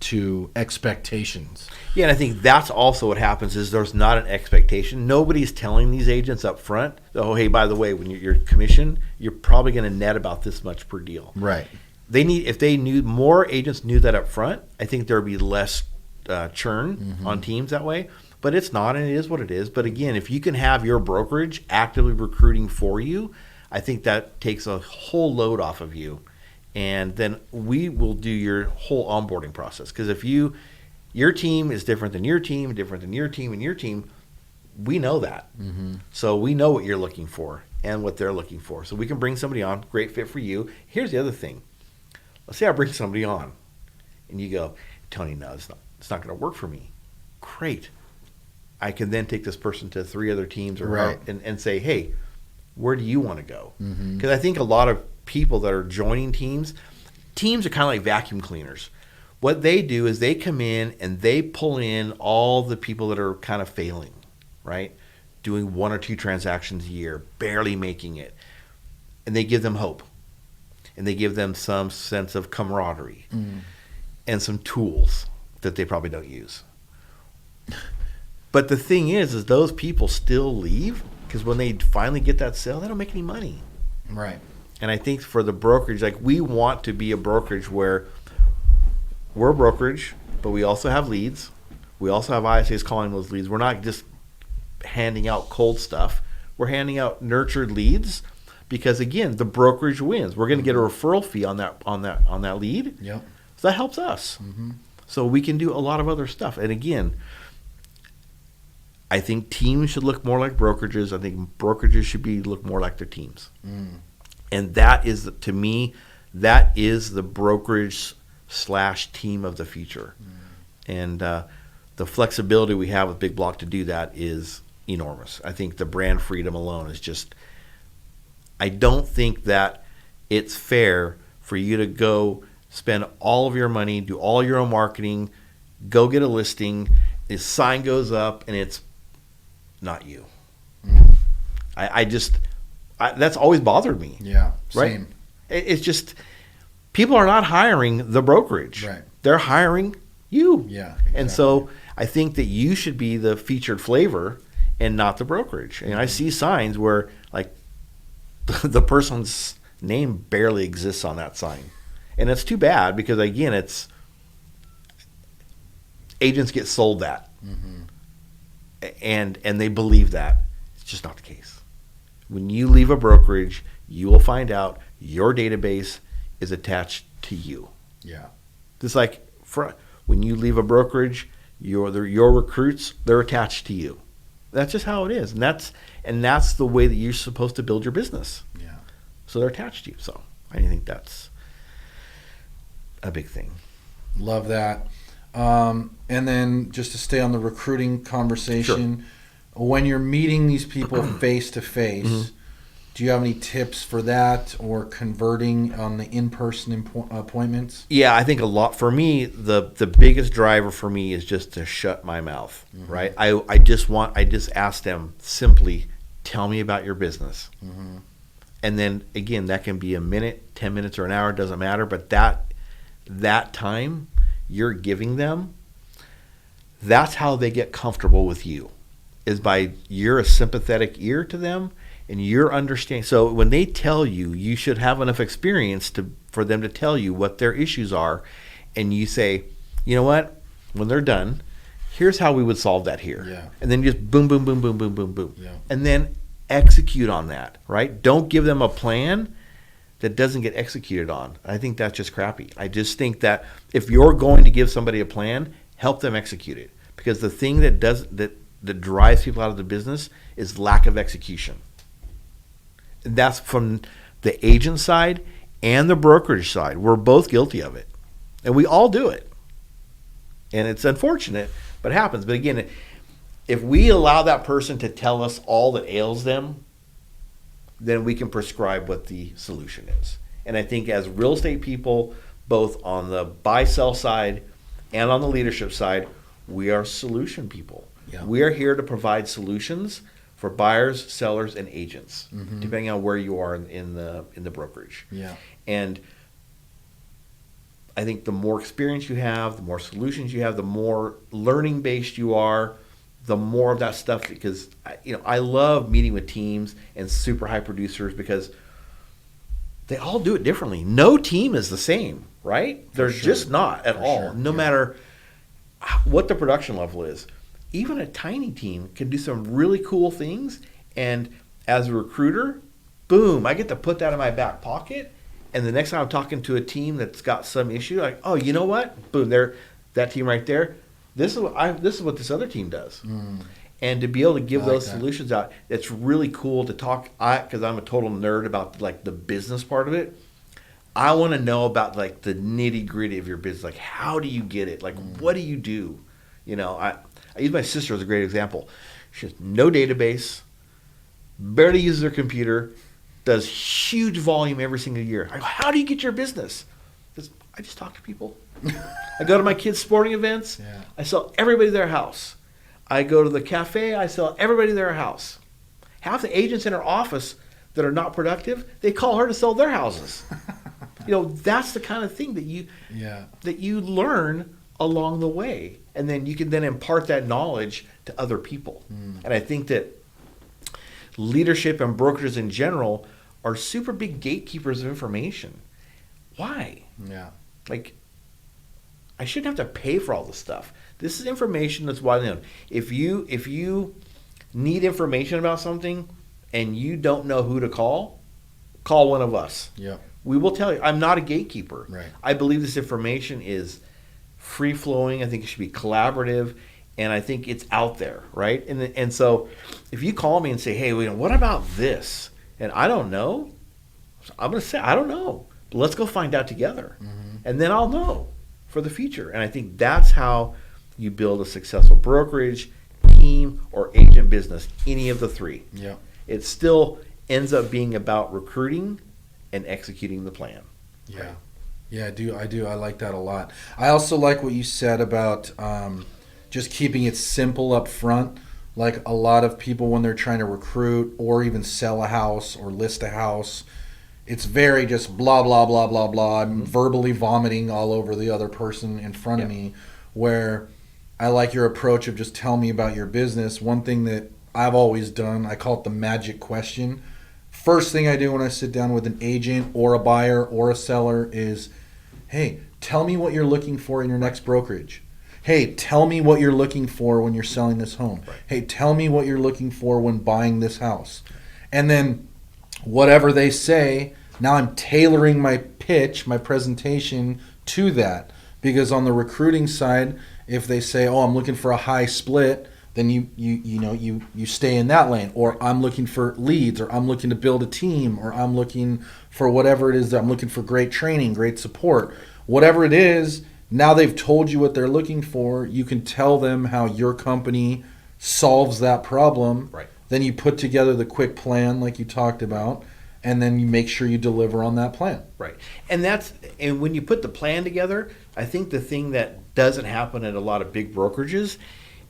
to expectations. Yeah, and I think that's also what happens is there's not an expectation. Nobody's telling these agents up front, oh, hey, by the way, when you're commission, you're probably going to net about this much per deal. Right. If they knew, more agents knew that up front, I think there would be less churn on teams that way. But it's not, and it is what it is. But again, if you can have your brokerage actively recruiting for you, I think that takes a whole load off of you. And then we will do your whole onboarding process. Because if your team is different than your team, different than your team and your team, we know that. So we know what you're looking for and what they're looking for. So we can bring somebody on, great fit for you. Here's the other thing. Let's say I bring somebody on and you go, Tony, no, it's not going to work for me. Great. I can then take this person to 3 other teams and say, hey, where do you want to go? Because I think a lot of people that are joining teams are kind of like vacuum cleaners. What they do is they come in and they pull in all the people that are kind of failing, right? Doing 1 or 2 transactions a year, barely making it. And they give them hope. And they give them some sense of camaraderie and some tools that they probably don't use. But the thing is those people still leave because when they finally get that sale, they don't make any money. Right. And I think for the brokerage, like we want to be a brokerage where we're a brokerage, but we also have leads. We also have ISAs calling those leads. We're not just handing out cold stuff. We're handing out nurtured leads because again, the brokerage wins. We're going to get a referral fee on that lead. Yep. So that helps us. So we can do a lot of other stuff. And again, I think teams should look more like brokerages. I think brokerages should look more like their teams. And that is, to me, that is the brokerage / team of the future. And the flexibility we have with Big Block to do that is enormous. I think the brand freedom alone is just, I don't think that it's fair for you to go spend all of your money, do all your own marketing, go get a listing, the sign goes up, and it's not you. That's always bothered me. Yeah, right? same. It's just people are not hiring the brokerage. Right. They're hiring you. Yeah, exactly. And so I think that you should be the featured flavor and not the brokerage. And I see signs where like the person's name barely exists on that sign. And it's too bad because again, it's agents get sold that. And they believe that. It's just not the case. When you leave a brokerage, you will find out your database is attached to you. Yeah. Just like when you leave a brokerage, your recruits, they're attached to you. That's just how it is. And that's the way that you're supposed to build your business. Yeah. So they're attached to you. So I think that's a big thing. Love that. And then just to stay on the recruiting conversation, when you're meeting these people face to face, do you have any tips for that or converting on the in-person appointments? Yeah, I think a lot. For me, the biggest driver for me is just to shut my mouth, right? I just ask them simply, tell me about your business. And then, again, that can be a minute, 10 minutes, or an hour, doesn't matter. But that time you're giving them, that's how they get comfortable with you, is by you're a sympathetic ear to them and you're understanding. So when they tell you, you should have enough experience for them to tell you what their issues are. And you say, you know what, when they're done, here's how we would solve that here. Yeah. And then just boom, boom, boom, boom, boom, boom, boom. Yeah. And then execute on that, right? Don't give them a plan. that doesn't get executed on. I think that's just crappy. I just think that if you're going to give somebody a plan, help them execute it. Because the thing that drives people out of the business is lack of execution. And that's from the agent side and the brokerage side. We're both guilty of it. And we all do it. And it's unfortunate, but it happens. But again, if we allow that person to tell us all that ails them, then we can prescribe what the solution is. And I think as real estate people, both on the buy-sell side and on the leadership side, we are solution people. Yeah. We are here to provide solutions for buyers, sellers, and agents, depending on where you are in the brokerage. Yeah. And I think the more experience you have, the more solutions you have, the more learning-based you are, the more of that stuff, because I love meeting with teams and super high producers because they all do it differently. No team is the same, right? They're just not at all, no matter what the production level is. Even a tiny team can do some really cool things, and as a recruiter, boom, I get to put that in my back pocket, and the next time I'm talking to a team that's got some issue, like, oh, you know what? Boom, that team right there, this is what this other team does. And to be able to give those solutions out, it's really cool to talk. Because I'm a total nerd about like the business part of it. I want to know about like the nitty gritty of your business. Like, how do you get it? Like, what do you do? I use my sister as a great example. She has no database, barely uses her computer, does huge volume every single year. I go, how do you get your business? Because I just talk to people. I go to my kids' sporting events. Yeah. I sell everybody their house. I go to the cafe. I sell everybody their house. Half the agents in her office that are not productive, they call her to sell their houses. That's the kind of thing that you learn along the way, and then you can then impart that knowledge to other people. And I think that leadership and brokers in general are super big gatekeepers of information. Why? Yeah. Like, I shouldn't have to pay for all this stuff. This is information that's widely known. If you need information about something and you don't know who to call one of us. Yeah. We will tell you. I'm not a gatekeeper. Right. I believe this information is free-flowing. I think it should be collaborative, and I think it's out there, right? And so if you call me and say, hey, what about this? And I don't know, I'm going to say, I don't know. But let's go find out together. And then I'll know for the future. And I think that's how you build a successful brokerage, team, or agent business, any of the three. Yeah. It still ends up being about recruiting and executing the plan. Yeah. Right? Yeah, I do. I like that a lot. I also like what you said about just keeping it simple up front. Like a lot of people when they're trying to recruit or even sell a house or list a house, it's very just blah, blah, blah, blah, blah. I'm verbally vomiting all over the other person in front of me, where I like your approach of just tell me about your business. One thing that I've always done, I call it the magic question. First thing I do when I sit down with an agent or a buyer or a seller is, hey, tell me what you're looking for in your next brokerage. Hey, tell me what you're looking for when you're selling this home. Right. Hey, tell me what you're looking for when buying this house. And then whatever they say, now I'm tailoring my pitch, my presentation to that. Because on the recruiting side, if they say, oh, I'm looking for a high split, then you stay in that lane. Or I'm looking for leads, or I'm looking to build a team, or I'm looking for whatever it is. I'm looking for great training, great support. Whatever it is, now they've told you what they're looking for. You can tell them how your company solves that problem. Right. Then you put together the quick plan like you talked about, and then you make sure you deliver on that plan. Right. And when you put the plan together, I think the thing that doesn't happen at a lot of big brokerages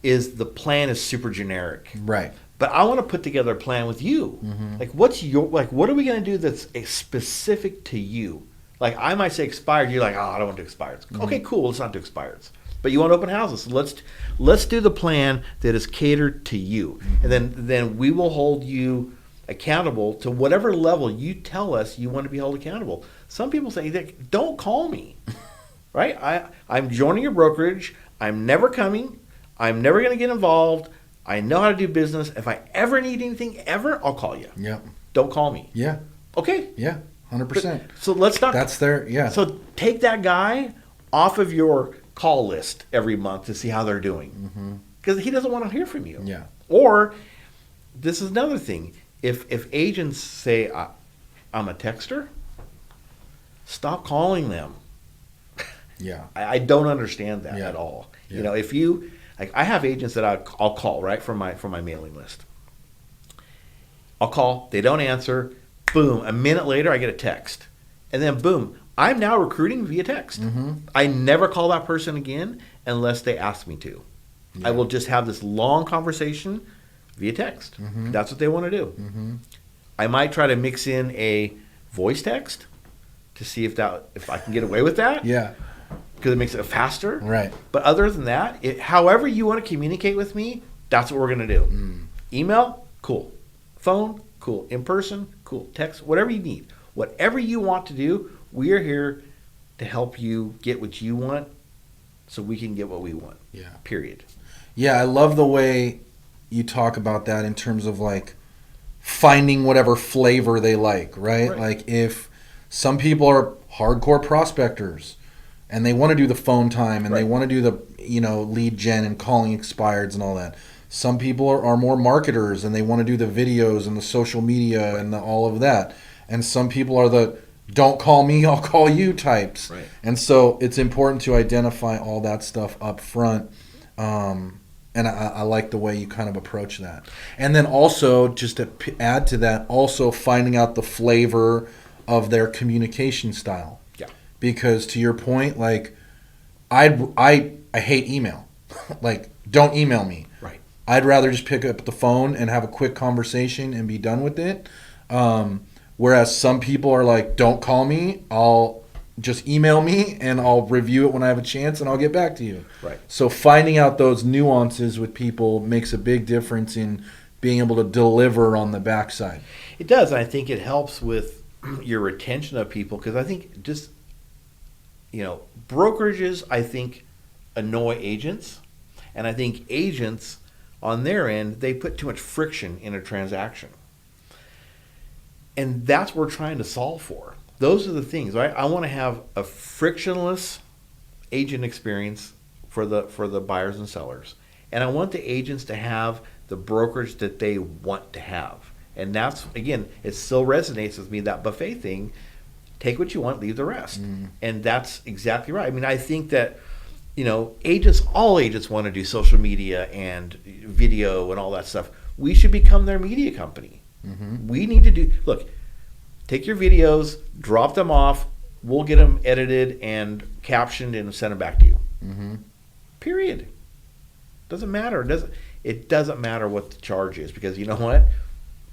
is the plan is super generic. Right. But I want to put together a plan with you. Like, what are we going to do that's specific to you? Like, I might say expired. You're like, oh, I don't want to do expireds. Okay, cool. Let's not do expireds. But you want open houses. So let's do the plan that is catered to you. And then we will hold you accountable to whatever level you tell us you want to be held accountable. Some people say, don't call me. Right? I'm joining your brokerage. I'm never coming. I'm never going to get involved. I know how to do business. If I ever need anything, I'll call you. Yeah. Don't call me. Yeah. Okay. Yeah. 100%. So let's not. That's their, yeah. So take that guy off of your call list every month to see how they're doing, because he doesn't want to hear from you. Yeah. Or this is another thing. If agents say I'm a texter, stop calling them. Yeah. I don't understand that Yeah. at all. Yeah. You know, if you like, I have agents that I'll call right from my mailing list. I'll call, they don't answer. Boom! A minute later, I get a text, and then boom! I'm now recruiting via text. I never call that person again unless they ask me to. Yeah. I will just have this long conversation via text. That's what they want to do. I might try to mix in a voice text to see if I can get away with that. Yeah. Because it makes it faster. Right. But other than that, however you want to communicate with me, that's what we're going to do. Email, cool. Phone, cool. In person, cool. Text, whatever you need. Whatever you want to do, we are here to help you get what you want so we can get what we want. Yeah. Period. Yeah, I love the way you talk about that in terms of like finding whatever flavor they like, right? Like if some people are hardcore prospectors and they want to do the phone time and they want to do the, lead gen and calling expireds and all that. Some people are more marketers and they want to do the videos and the social media and all of that. And some people are the don't call me, I'll call you types. Right. And so it's important to identify all that stuff up front. And I like the way you kind of approach that. And then also, just to add to that, also finding out the flavor of their communication style. Yeah. Because to your point, like, I hate email. Like, don't email me. Right. I'd rather just pick up the phone and have a quick conversation and be done with it. Whereas some people are like, don't call me, I'll just email me and I'll review it when I have a chance and I'll get back to you. Right. So finding out those nuances with people makes a big difference in being able to deliver on the backside. It does. And I think it helps with your retention of people, because I think just, brokerages, I think, annoy agents. And I think agents, on their end, they put too much friction in a transaction. And that's what we're trying to solve for. Those are the things, right? I want to have a frictionless agent experience for the buyers and sellers. And I want the agents to have the brokerage that they want to have. And that's, again, it still resonates with me, that buffet thing. Take what you want, leave the rest. And that's exactly right. I mean, I think that, all agents want to do social media and video and all that stuff. We should become their media company. We need to look, take your videos, drop them off, we'll get them edited and captioned and send them back to you. Period. Doesn't matter. It doesn't matter what the charge is, because you know what?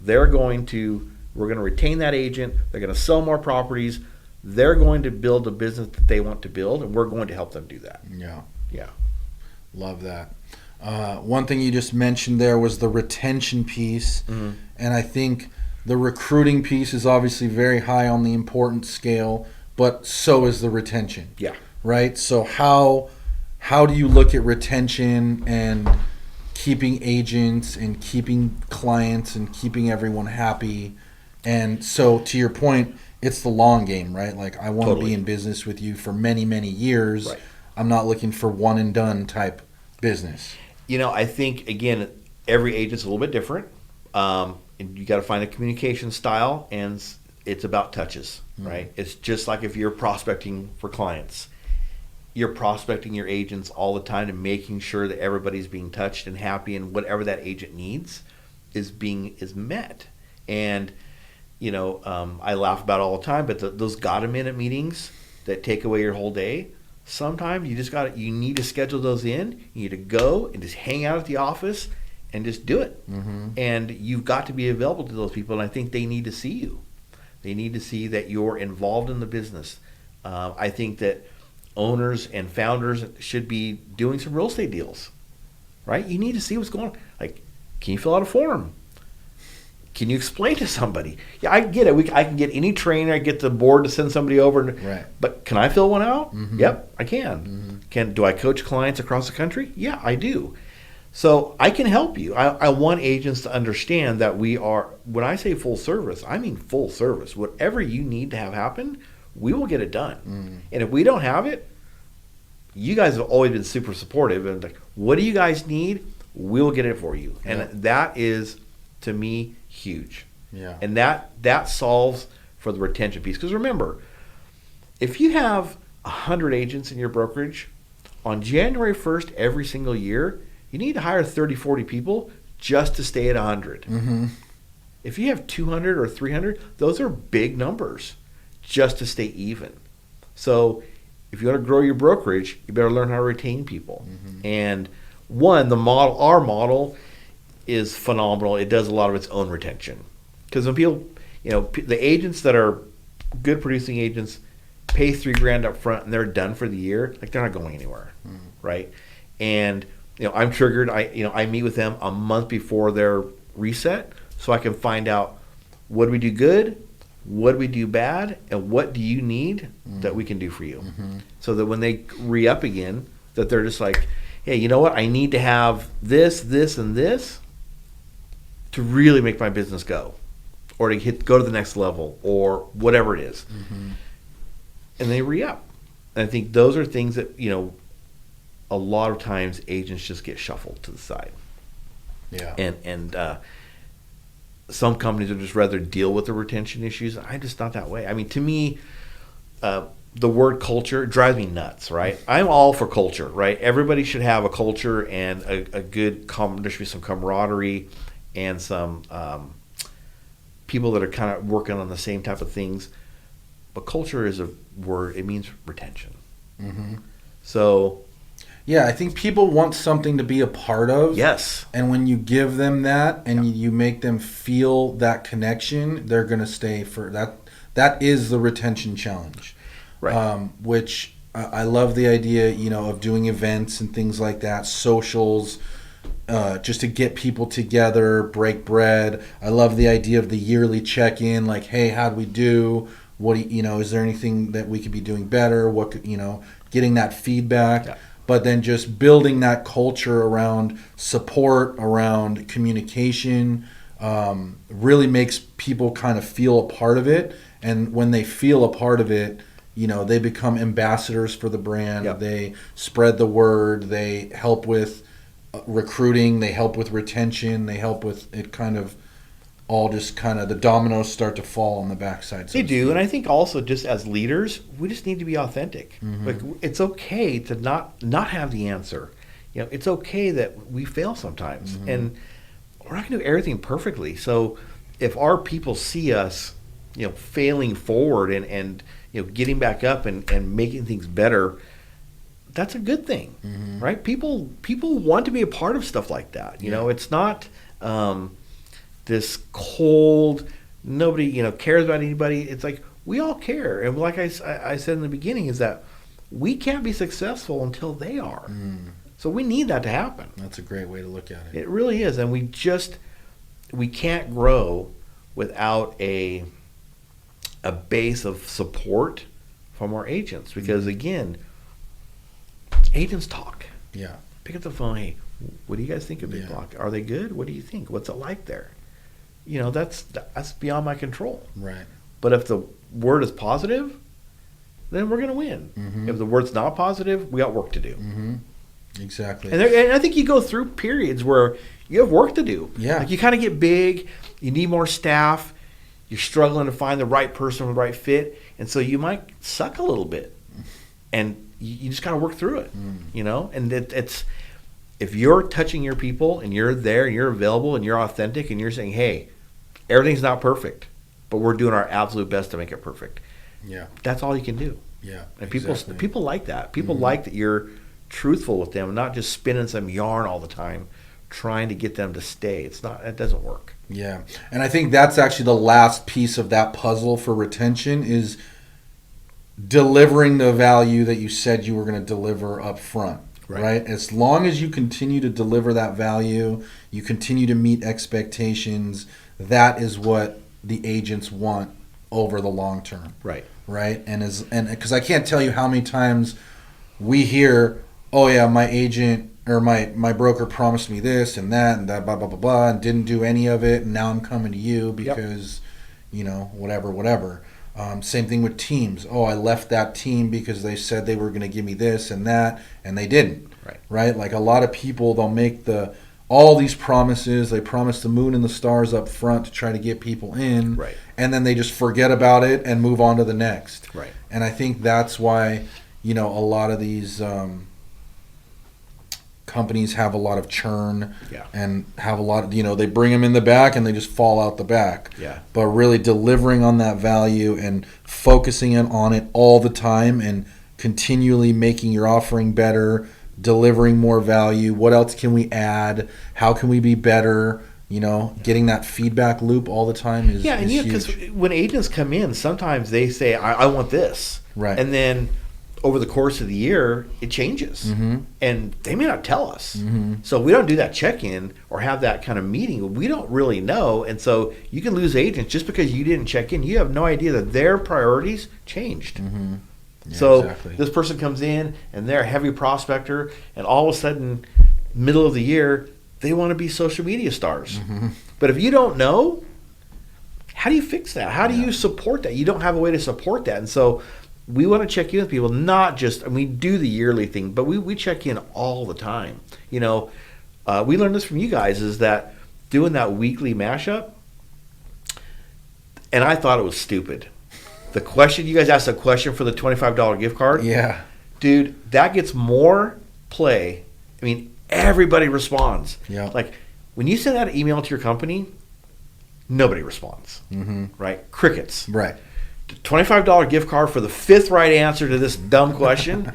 We're going to retain that agent. They're going to sell more properties. They're going to build a business that they want to build, and we're going to help them do that. Yeah. Love that. One thing you just mentioned there was the retention piece. And I think the recruiting piece is obviously very high on the importance scale, but so is the retention. Yeah. Right? So how do you look at retention and keeping agents and keeping clients and keeping everyone happy? And so to your point, it's the long game, right? Like, I want to be in business with you for many, many years. Right. I'm not looking for one and done type business. I think, again, every agent's a little bit different. And you got to find a communication style, and it's about touches, right? It's just like if you're prospecting for clients. You're prospecting your agents all the time and making sure that everybody's being touched and happy, and whatever that agent needs is met. And I laugh about it all the time, but those got-a-minute meetings that take away your whole day, sometimes you need to schedule those in. You need to go and just hang out at the office and just do it. And you've got to be available to those people, and I think they need to see you. They need to see that you're involved in the business. I think that owners and founders should be doing some real estate deals, right? You need to see what's going on. Like, can you fill out a form? Can you explain to somebody? Yeah, I get it. I can get any trainer. I get the board to send somebody over. Right. But can I fill one out? Yep, I can. Do I coach clients across the country? Yeah, I do. So I can help you. I want agents to understand that we are, when I say full service, I mean full service. Whatever you need to have happen, we will get it done. And if we don't have it, you guys have always been super supportive. And like, what do you guys need? We'll get it for you. And that is, to me, huge. Yeah. And that solves for the retention piece. Because remember, if you have 100 agents in your brokerage, on January 1st every single year, you need to hire 30, 40 people just to stay at 100. If you have 200 or 300, those are big numbers just to stay even. So if you want to grow your brokerage, you better learn how to retain people. And our model is phenomenal. It does a lot of its own retention. Because when people, the agents that are good producing agents pay $3,000 up front and they're done for the year, like they're not going anywhere, right? And I'm triggered. I meet with them a month before their reset so I can find out what do we do good, what do we do bad, and what do you need that we can do for you. So that when they re-up again, that they're just like, hey, you know what? I need to have this, this, and this to really make my business go, or to go to the next level, or whatever it is. And they re-up. And I think those are things that, a lot of times agents just get shuffled to the side. Yeah. And some companies would just rather deal with the retention issues. I'm just not that way. I mean, to me, the word culture drives me nuts, right? I'm all for culture, right? Everybody should have a culture and a good, there should be some camaraderie and some people that are kind of working on the same type of things. But culture is a word, it means retention. So... yeah, I think people want something to be a part of. Yes. And when you give them that and you make them feel that connection, they're going to stay for that. That is the retention challenge. Right. Which I love the idea, of doing events and things like that, socials, just to get people together, break bread. I love the idea of the yearly check-in, like, hey, how'd we do? What do is there anything that we could be doing better? What could, getting that feedback. Yeah. But then just building that culture around support, around communication, really makes people kind of feel a part of it. And when they feel a part of it, they become ambassadors for the brand. Yep. They spread the word. They help with recruiting. They help with retention. They help with it kind of all just kind of the dominoes start to fall on the backside. They do. And I think also just as leaders, we just need to be authentic. Like, it's okay to not have the answer. It's okay that we fail sometimes. And we're not going to do everything perfectly. So if our people see us, failing forward and getting back up and making things better, that's a good thing, right? People want to be a part of stuff like that. It's not this cold, nobody cares about anybody. It's like we all care, and like I said in the beginning, is that we can't be successful until they are. So we need that to happen. That's a great way to look at it. It really is, and we can't grow without a base of support from our agents, because again, agents talk. Yeah. Pick up the phone. Hey, what do you guys think of Big Block? Are they good? What do you think? What's it like there? That's beyond my control. Right. But if the word is positive, then we're going to win. If the word's not positive, we got work to do. Exactly. And I think you go through periods where you have work to do. Yeah. Like, you kind of get big, you need more staff, you're struggling to find the right person with the right fit, and so you might suck a little bit. And you just got to work through it, And it's if you're touching your people and you're there and you're available and you're authentic and you're saying, hey, everything's not perfect, but we're doing our absolute best to make it perfect. Yeah. That's all you can do. Yeah. And exactly. people like that. People like that you're truthful with them, not just spinning some yarn all the time, trying to get them to stay. It doesn't work. Yeah. And I think that's actually the last piece of that puzzle for retention is delivering the value that you said you were going to deliver up front. Right. As long as you continue to deliver that value, you continue to meet expectations, that is what the agents want over the long term. Right. Right. And because I can't tell you how many times we hear, oh yeah, my agent or my broker promised me this and that and that, blah blah blah blah, and didn't do any of it, and now I'm coming to you because, whatever. Same thing with teams. Oh, I left that team because they said they were going to give me this and that, and they didn't. Right? Like a lot of people, they'll make all these promises. They promise the moon and the stars up front to try to get people in, Right. and then they just forget about it and move on to the next. Right. And I think that's why, a lot of these companies have a lot of churn, and have a lot of, they bring them in the back and they just fall out the back. Yeah. But really delivering on that value and focusing on it all the time and continually making your offering better, delivering more value. What else can we add? How can we be better? Getting that feedback loop all the time is huge. Because when agents come in, sometimes they say, I want this. Right. And then over the course of the year, it changes. Mm-hmm. And they may not tell us. Mm-hmm. So we don't do that check-in or have that kind of meeting. We don't really know. And so you can lose agents just because you didn't check in. You have no idea that their priorities changed. Mm-hmm. Yeah, so exactly. This person comes in and they're a heavy prospector, and all of a sudden, middle of the year, they want to be social media stars. Mm-hmm. But if you don't know, how do you fix that? How do you support that? You don't have a way to support that. And so we want to check in with people, not just, and we do the yearly thing, but we check in all the time. We learned this from you guys, is that doing that weekly mashup, and I thought it was stupid. The question, you guys asked a question for the $25 gift card. Yeah. Dude, that gets more play. I mean, everybody responds. Yeah. Like, when you send out an email to your company, nobody responds. Mm-hmm. Right? Crickets. Right. $25 gift card for the fifth right answer to this dumb question.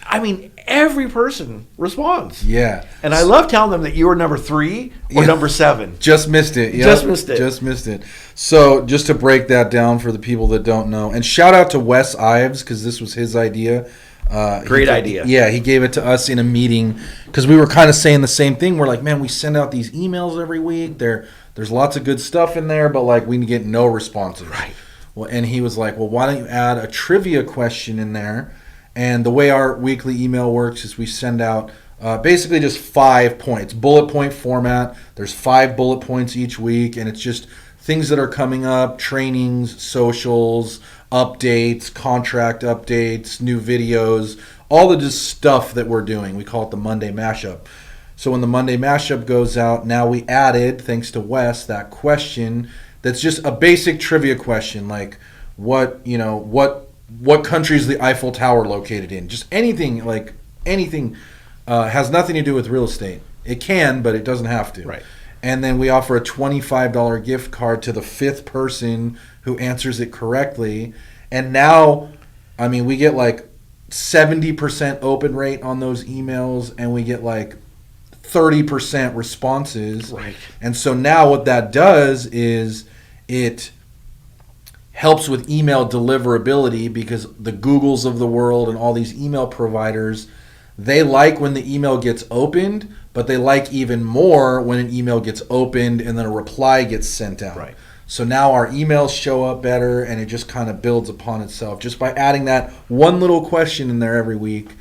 I mean, every person responds. Yeah. And I love telling them that you were number 3 or number 7. Just missed it. Yep. Just missed it. So just to break that down for the people that don't know, and shout out to Wes Ives, because this was his idea. Great idea. Yeah, he gave it to us in a meeting because we were kind of saying the same thing. We're like, man, we send out these emails every week. There's lots of good stuff in there, but like we get no responses. Right. Well, and he was like, well, why don't you add a trivia question in there? And the way our weekly email works is we send out basically just 5 points, bullet point format. There's 5 bullet points each week, and it's just things that are coming up, trainings, socials, updates, contract updates, new videos, all the just stuff that we're doing. We call it the Monday Mashup. So when the Monday Mashup goes out, now we added, thanks to Wes, that question that's just a basic trivia question, like what country is the Eiffel Tower located in? Just anything, has nothing to do with real estate. It can, but it doesn't have to. Right. And then we offer a $25 gift card to the 5th person who answers it correctly. And now, I mean, we get like 70% open rate on those emails, and we get like 30% responses. Right. And so now what that does is it helps with email deliverability, because the Googles of the world and all these email providers, they like when the email gets opened, but they like even more when an email gets opened and then a reply gets sent out. Right. So now our emails show up better, and it just kind of builds upon itself just by adding that one little question in there every week.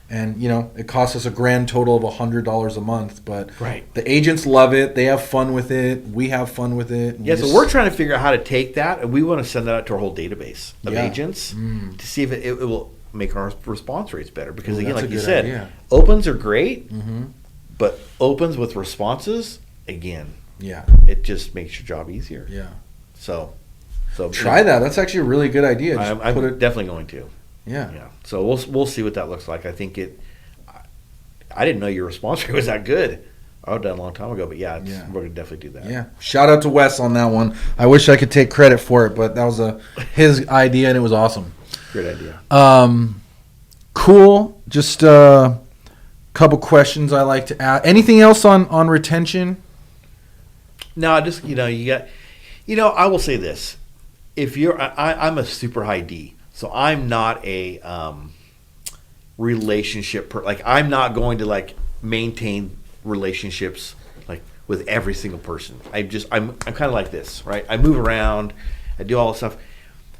And, it costs us a grand total of $100 a month. But the agents love it. They have fun with it. We have fun with it. So we're trying to figure out how to take that, and we want to send that out to our whole database of agents to see if it will make our response rates better. Because, again, like you said, opens are great, but opens with responses, again, it just makes your job easier. Yeah. So try that. That's actually a really good idea. I'm definitely going to. Yeah. So we'll see what that looks like. I think I didn't know your response rate was that good. I would have done a long time ago, but we're going to definitely do that. Yeah. Shout out to Wes on that one. I wish I could take credit for it, but that was his idea, and it was awesome. Great idea. Cool. Just a couple questions I like to ask. Anything else on retention? No, just you got. I will say this: if you're, I'm a super high D. So I'm not a relationship I'm not going to maintain relationships with every single person. I'm kind of like this, right? I move around, I do all this stuff.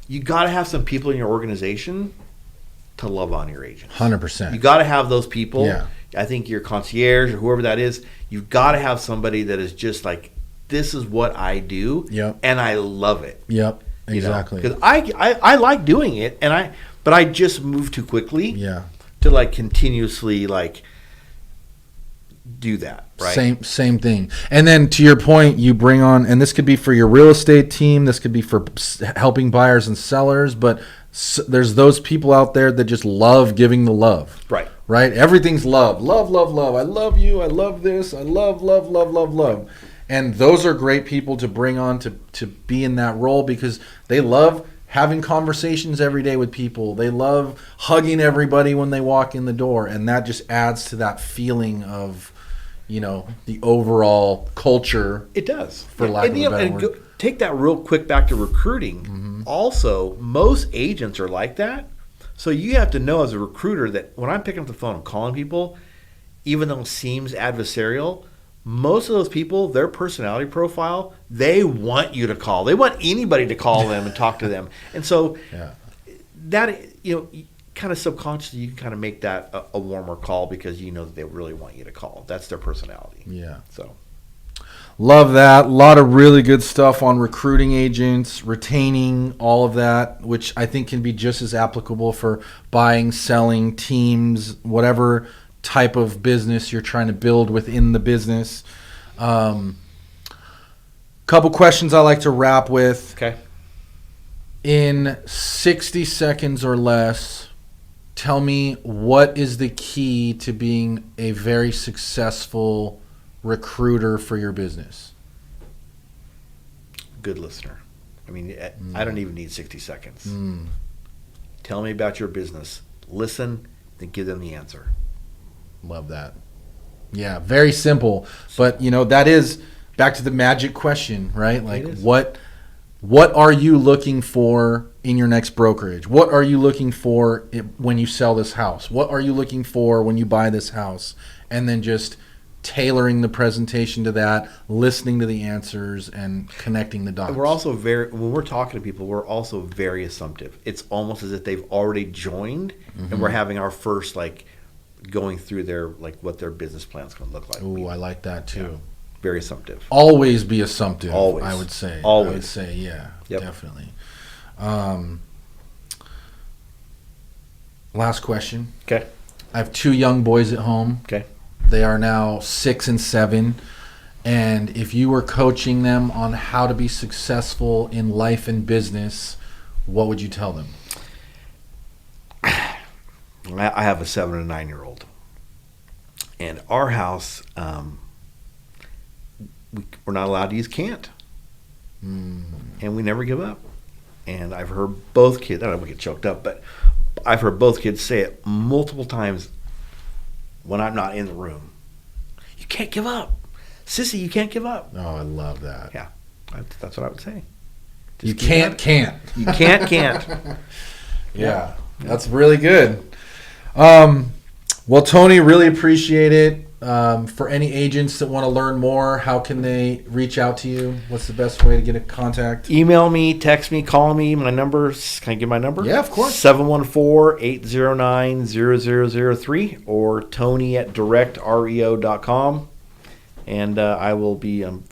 You got to have some people in your organization to love on your agents. 100%. You got to have those people. Yeah. I think your concierge or whoever that is, you've got to have somebody that is just like, this is what I do, Yep. and I love it. Yep, exactly. Because I like doing it, but I just move too quickly. Yeah. To like continuously like do that, right? Same thing. And then to your point, you bring on, and this could be for your real estate team, this could be for helping buyers and sellers, but there's those people out there that just love giving the love. Right. Right? Everything's love. Love, love, love. I love you. I love this. I love, love, love, love, love. And those are great people to bring on to be in that role because they love having conversations every day with people. They love hugging everybody when they walk in the door. And that just adds to that feeling of, the overall culture. It does. For lack of a better word. Take that real quick back to recruiting. Mm-hmm. Also, most agents are like that. So you have to know as a recruiter that when I'm picking up the phone and calling people, even though it seems adversarial, most of those people, their personality profile, they want you to call. They want anybody to call them and talk to them. And so that, kind of subconsciously, you can kind of make that a warmer call because you know that they really want you to call. That's their personality. Yeah. So love that. A lot of really good stuff on recruiting agents, retaining, all of that, which I think can be just as applicable for buying, selling, teams, whatever type of business you're trying to build within the business. Couple questions I like to wrap with. Okay. In 60 seconds or less, tell me what is the key to being a very successful recruiter for your business? Good listener. I mean, I don't even need 60 seconds. Mm. Tell me about your business. Listen, then give them the answer. Love that. Yeah, very simple. But, that is back to the magic question, right? Like, what are you looking for in your next brokerage? What are you looking for when you sell this house? What are you looking for when you buy this house? And then just tailoring the presentation to that, listening to the answers, and connecting the dots. And we're also when we're talking to people, we're also very assumptive. It's almost as if they've already joined, and we're having our first, going through their, what their business plan's going to look like. Ooh, I like that too. Yeah. Very assumptive. Always be assumptive. Always. I would say. Always. I would say, yeah, yep. Definitely. Last question. Okay. I have 2 young boys at home. Okay. They are now 6 and 7. And if you were coaching them on how to be successful in life and business, what would you tell them? I have a 7 and 9-year-old. And our house, we're not allowed to use can't. And we never give up. And I've heard both kids, I don't know if we get choked up, but I've heard both kids say it multiple times when I'm not in the room. You can't give up. Sissy, you can't give up. Oh, I love that. Yeah, that's what I would say. You can't. You can't. Yeah, that's really good. Well, Tony, really appreciate it. For any agents that want to learn more, how can they reach out to you? What's the best way to get in contact? Email me, text me, call me. My number, can I give my number? Yeah, of course. 714-809-0003 or tony@directreo.com. And I will be, I'm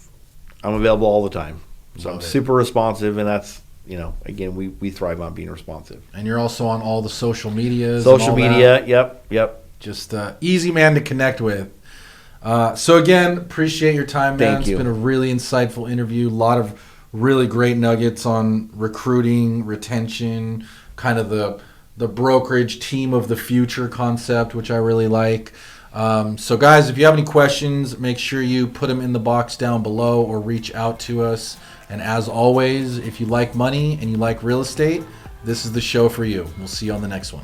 available all the time. So I'm super responsive, and that's, again, we thrive on being responsive. And you're also on all the social medias. Social media, that. Yep. Just easy man to connect with. So again, appreciate your time, man. Thank you. It's been a really insightful interview. A lot of really great nuggets on recruiting, retention, kind of the brokerage team of the future concept, which I really like. So guys, if you have any questions, make sure you put them in the box down below or reach out to us. And as always, if you like money and you like real estate, this is the show for you. We'll see you on the next one.